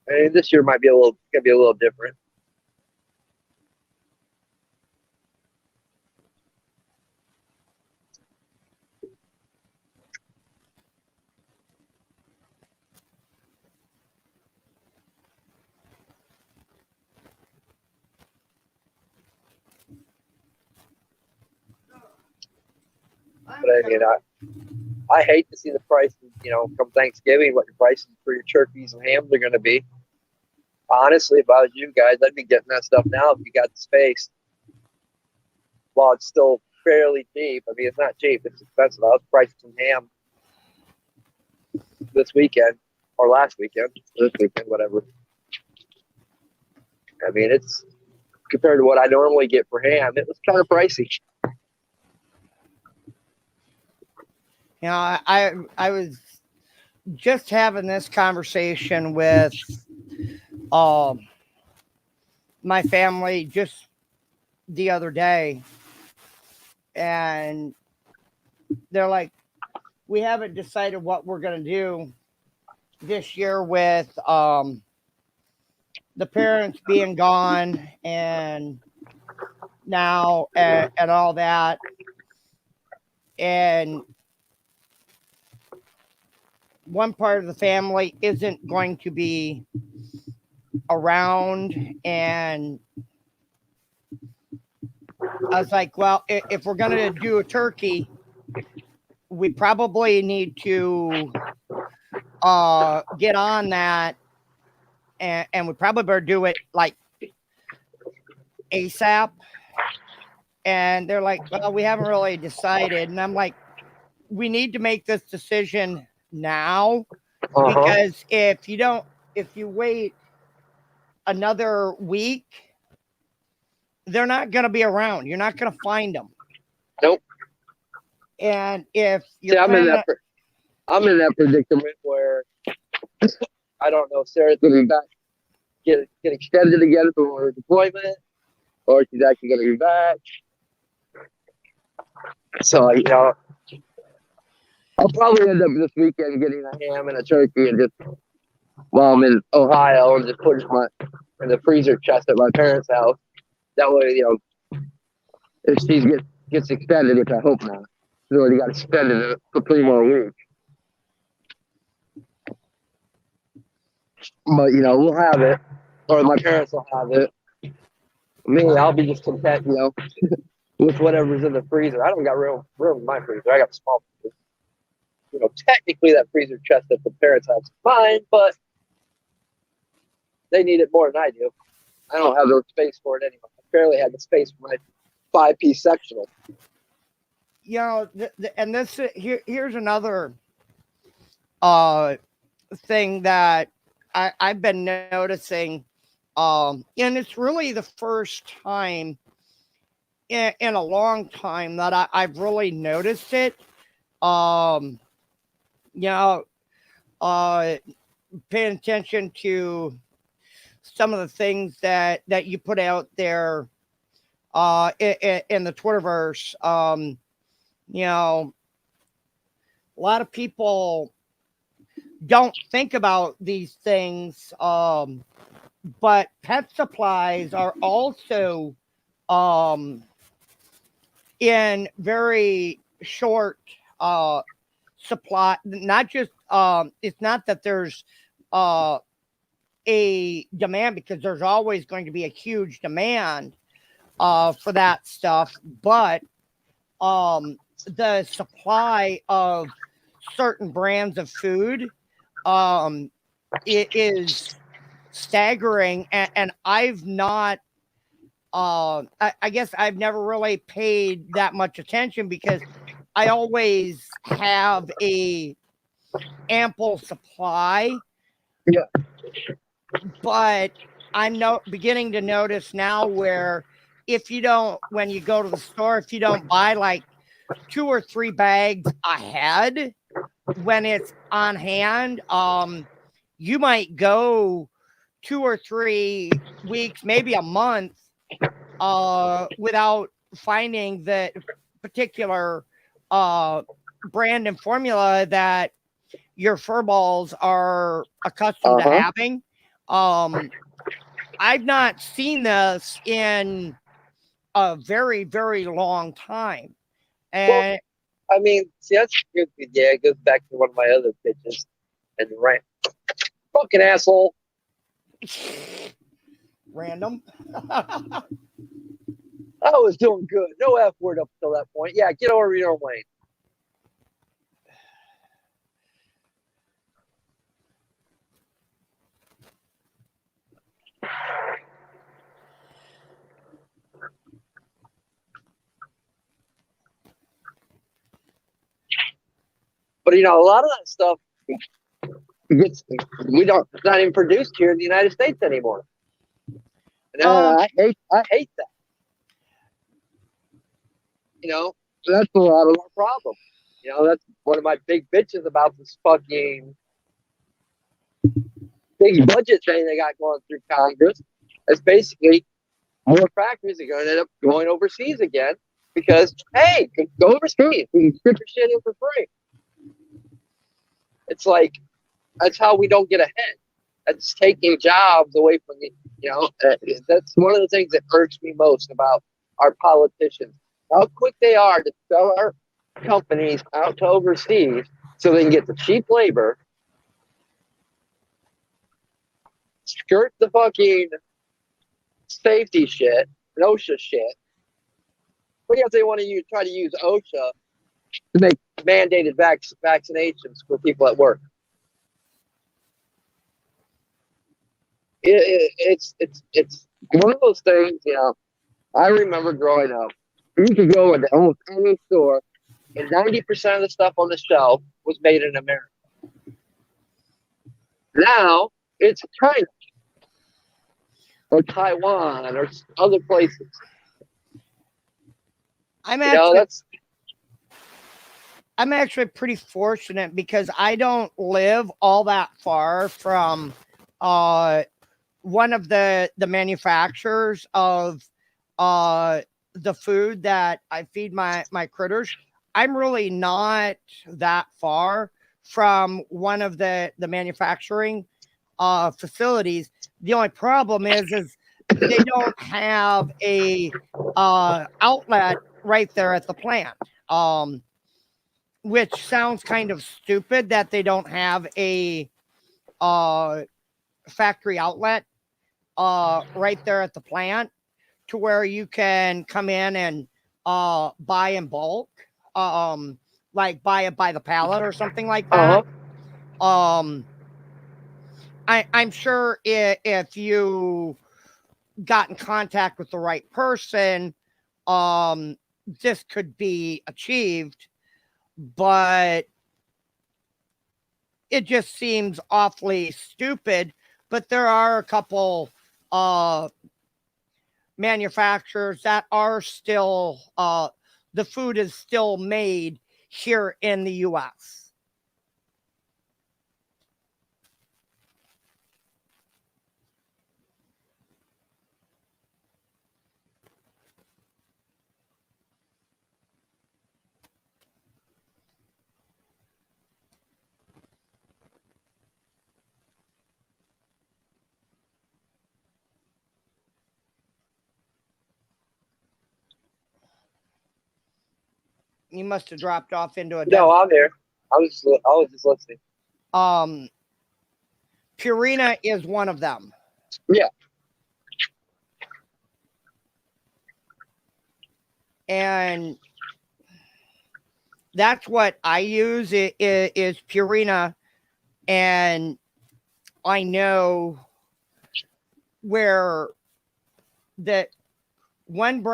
Speaker 1: And this year might be gonna be a little different. But I hate to see the prices, come Thanksgiving, what your prices for your turkeys and hams are going to be. Honestly, if I was you guys, I'd be getting that stuff now if you got the space. While it's still fairly cheap. I mean, it's not cheap; it's expensive. I was pricing some ham this weekend or last weekend, whatever. I mean, it's compared to what I normally get for ham, it was kind of pricey.
Speaker 2: I was just having this conversation with my family just the other day, and they're like, we haven't decided what we're going to do this year with the parents being gone and now and all that. And one part of the family isn't going to be around. And I was like, well, if we're going to do a turkey, we probably need to get on that, and we probably better do it like ASAP. And they're like, well, we haven't really decided. And I'm like, we need to make this decision now, because if you wait another week, they're not going to be around. You're not going to find them.
Speaker 1: Nope.
Speaker 2: And if you're
Speaker 1: I'm in that predicament where I don't know if Sarah's going to be back, get extended again for her deployment, or she's actually going to be back. So I'll probably end up this weekend getting a ham and a turkey, and just while I'm in Ohio, and just put it in the freezer chest at my parents' house. That way, if she gets extended, which I hope not, she's already got extended for 3 more weeks. But we'll have it, or my parents will have it. Me, I'll be just content, with whatever's in the freezer. I don't got room in my freezer. I got a small freezer. Technically that freezer chest at the parents' house is mine, but they need it more than I do. I don't have the space for it anyway. I barely had the space for my 5-piece sectional.
Speaker 2: And this here's another thing that I've been noticing, and it's really the first time in a long time that I've really noticed it. Um, you know, Paying attention to some of the things that you put out there in the Twitterverse. A lot of people don't think about these things, but pet supplies are also in very short supply. Not just it's not that there's a demand, because there's always going to be a huge demand for that stuff, but the supply of certain brands of food it is staggering, and I've not I guess I've never really paid that much attention, because I always have a ample supply.
Speaker 1: Yeah.
Speaker 2: But I'm beginning to notice now where, when you go to the store, if you don't buy like 2 or 3 bags ahead when it's on hand, you might go 2 or 3 weeks, maybe a month, without finding the particular brand and formula that your fur balls are accustomed to having. I've not seen this in a very, very long time. And
Speaker 1: see, that's good. Yeah, it goes back to one of my other pitches and rant. Fucking asshole.
Speaker 2: Random.
Speaker 1: I was doing good. No F word up until that point. Yeah, get over your own lane. But a lot of that stuff it's not even produced here in the United States anymore. And I hate that. That's a lot of our problem. That's one of my big bitches about this fucking big budget thing they got going through Congress. It's basically more factories are going to end up going overseas again because, hey, go overseas. You can ship your shit in for free. It's like, that's how we don't get ahead. That's taking jobs away from the, that's one of the things that irks me most about our politicians. How quick they are to sell our companies out to overseas so they can get the cheap labor, skirt the fucking safety shit, OSHA shit. What if they want to try to use OSHA to make mandated vaccinations for people at work? It's one of those things. I remember growing up, you could go into almost any store, and 90% of the stuff on the shelf was made in America. Now it's China or Taiwan or other places.
Speaker 2: I'm actually pretty fortunate because I don't live all that far from one of the manufacturers of the food that I feed my critters. I'm really not that far from one of the manufacturing facilities. The only problem is they don't have a outlet right there at the plant. Which sounds kind of stupid that they don't have a factory outlet right there at the plant. to where you can come in and buy in bulk, like buy it by the pallet or something like that. Um, I'm sure if you got in contact with the right person, this could be achieved, but it just seems awfully stupid. But there are a couple manufacturers that are still the food is still made here in the US. You must have dropped off into a dead.
Speaker 1: No, I'm here. I was just listening.
Speaker 2: Purina is one of them.
Speaker 1: Yeah.
Speaker 2: And that's what I use is Purina, and I know where that one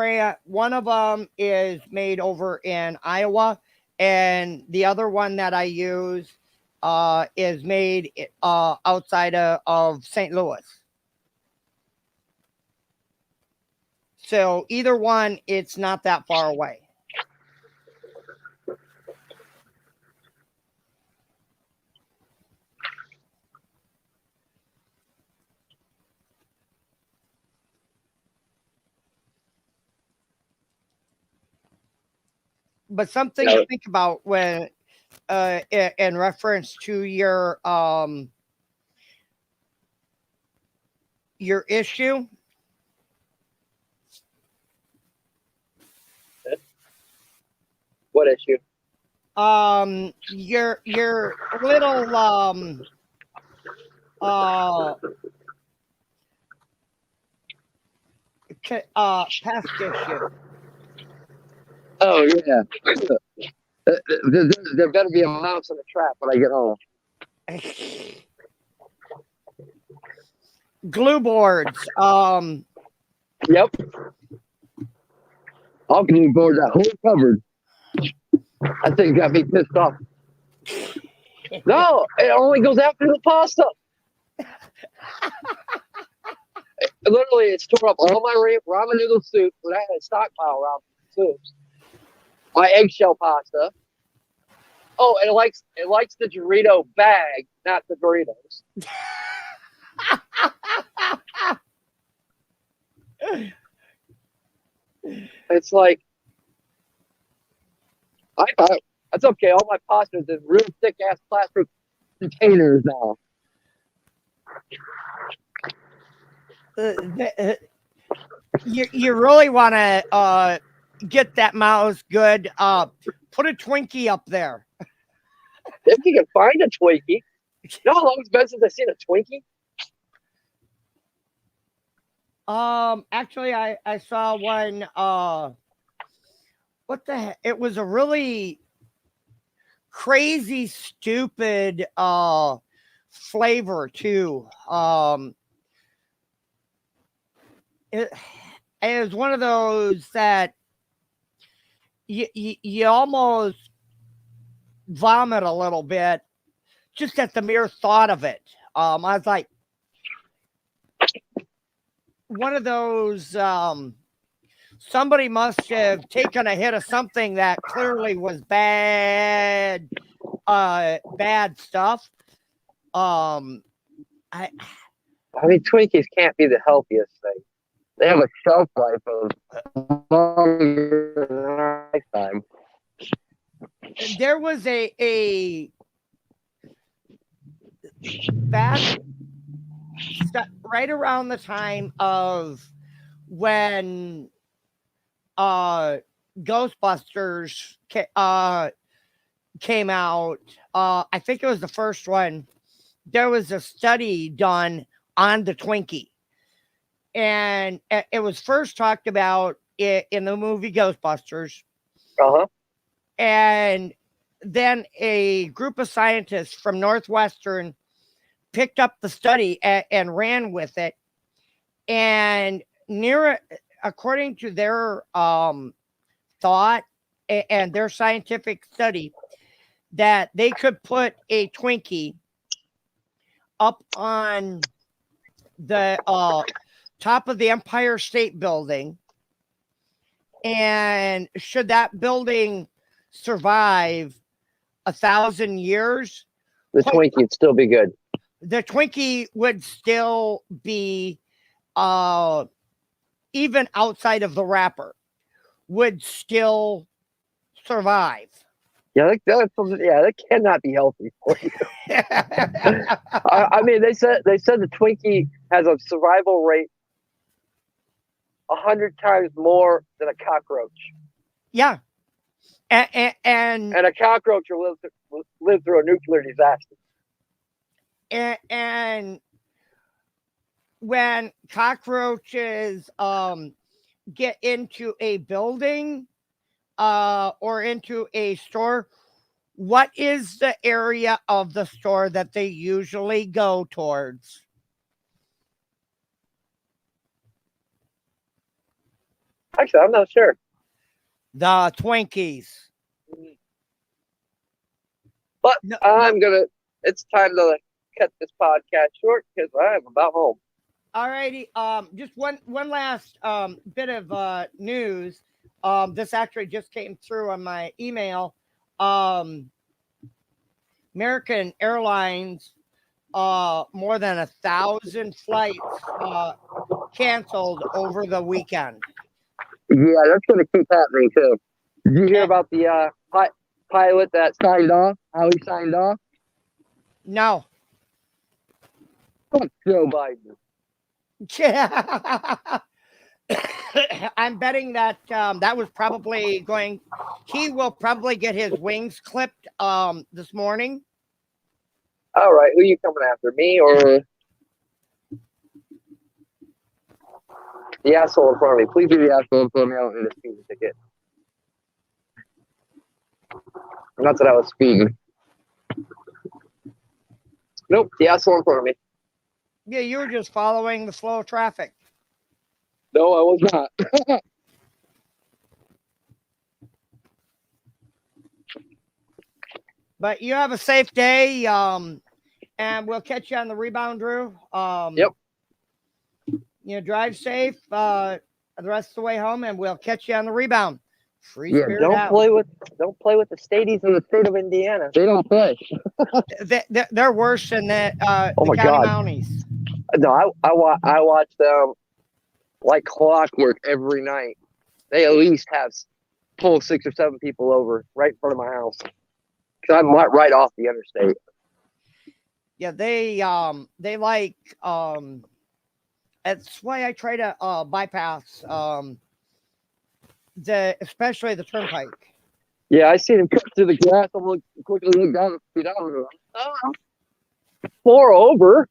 Speaker 2: of them is made over in Iowa, and the other one that I use is made outside of St. Louis. So either one, it's not that far away. But something to think about when in reference to your issue.
Speaker 1: What issue?
Speaker 2: Your little pest issue.
Speaker 1: Oh yeah. There better be a mouse in the trap when I get home.
Speaker 2: Glue boards.
Speaker 1: Yep. I'll glue board that whole cupboard. That thing got me pissed off. No, it only goes after the pasta. Literally, it's tore up all my ramen noodle soup, but I had a stockpile ramen soups. My eggshell pasta. Oh, and it likes the Dorito bag, not the Doritos. It's like I thought that's okay. All my pasta is in real thick ass plastic containers now.
Speaker 2: You really want to get that mouse good. Put a Twinkie up there.
Speaker 1: If you can find a Twinkie, you know how long it's been since I've seen a Twinkie?
Speaker 2: Actually, I saw one. What the heck? It was a really crazy, stupid flavor too. It was one of those that you almost vomit a little bit just at the mere thought of it. I was like, one of those. Somebody must have taken a hit of something that clearly was bad stuff. I
Speaker 1: mean, Twinkies can't be the healthiest thing. They have a shelf life of longer than our lifetime.
Speaker 2: There was a back right around the time of when Ghostbusters came out. I think it was the first one. There was a study done on the Twinkie, and it was first talked about in the movie Ghostbusters.
Speaker 1: Uh-huh.
Speaker 2: And then a group of scientists from Northwestern picked up the study and ran with it. And according to their thought and their scientific study, that they could put a Twinkie up on the top of the Empire State Building, and should that building survive 1,000 years,
Speaker 1: The Twinkie would still be good.
Speaker 2: the Twinkie would still be, even outside of the wrapper, would still survive.
Speaker 1: Yeah, that cannot be healthy for you. I mean, they said the Twinkie has a survival rate 100 times more than a cockroach.
Speaker 2: Yeah, and
Speaker 1: a cockroach will live through a nuclear disaster.
Speaker 2: And when cockroaches get into a building or into a store, what is the area of the store that they usually go towards?
Speaker 1: Actually, I'm not sure.
Speaker 2: The Twinkies.
Speaker 1: But it's time to cut this podcast short because I'm about home.
Speaker 2: All righty. Just one last bit of news. This actually just came through on my email. American Airlines, more than 1,000 flights canceled over the weekend.
Speaker 1: Yeah, that's going to keep happening too. Did you hear about the pilot that signed off? How he signed off?
Speaker 2: No.
Speaker 1: Fuck Joe Biden.
Speaker 2: I'm betting that that was probably going. He will probably get his wings clipped this morning.
Speaker 1: All right, who are you coming after, me or the asshole in front of me? Please be the asshole in front of me. I don't need a speeding ticket. Not that I was speeding. Nope, the asshole in front of me.
Speaker 2: Yeah, you were just following the flow of traffic.
Speaker 1: No, I was not.
Speaker 2: But you have a safe day, and we'll catch you on the rebound, Drew.
Speaker 1: Yep.
Speaker 2: Drive safe the rest of the way home, and we'll catch you on the rebound. Free spirit
Speaker 1: don't
Speaker 2: out.
Speaker 1: play with the stadies in the state of Indiana. They don't play.
Speaker 2: They're worse than the
Speaker 1: my
Speaker 2: County
Speaker 1: God.
Speaker 2: Mounties.
Speaker 1: No, I watch them like clockwork every night. They at least have pull 6 or 7 people over right in front of my house. Because I'm right off the interstate.
Speaker 2: Yeah, they like that's why I try to bypass especially the turnpike.
Speaker 1: Yeah, I see them cut through the grass. I'm quickly look down the speed. 4 over.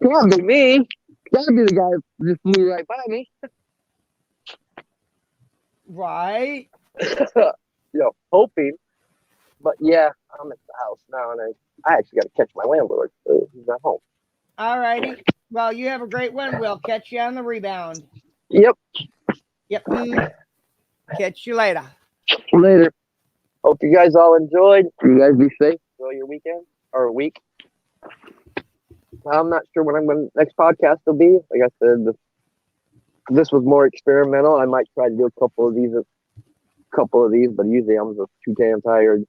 Speaker 1: Can't be me. Gotta be the guy who just flew right by me.
Speaker 2: Right.
Speaker 1: Hoping. But yeah, I'm at the house now, and I actually got to catch my landlord. So he's not home.
Speaker 2: All righty. Well, you have a great one. We'll catch you on the rebound.
Speaker 1: Yep.
Speaker 2: Catch you later.
Speaker 1: Later. Hope you guys all enjoyed. You guys be safe. Enjoy your weekend or week. I'm not sure when next podcast will be. Like I said, this was more experimental. I might try to do a couple of these, but usually I'm just too damn tired.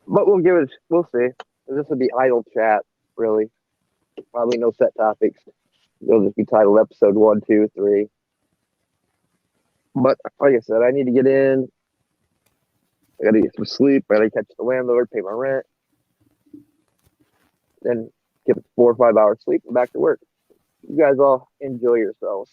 Speaker 1: But we'll see. This will be idle chat, really. Probably no set topics. It'll just be titled episode 1, 2, 3. But like I said, I need to get in. I gotta get some sleep. I gotta catch the landlord, pay my rent. Then give it 4 or 5 hours sleep and back to work. You guys all enjoy yourselves.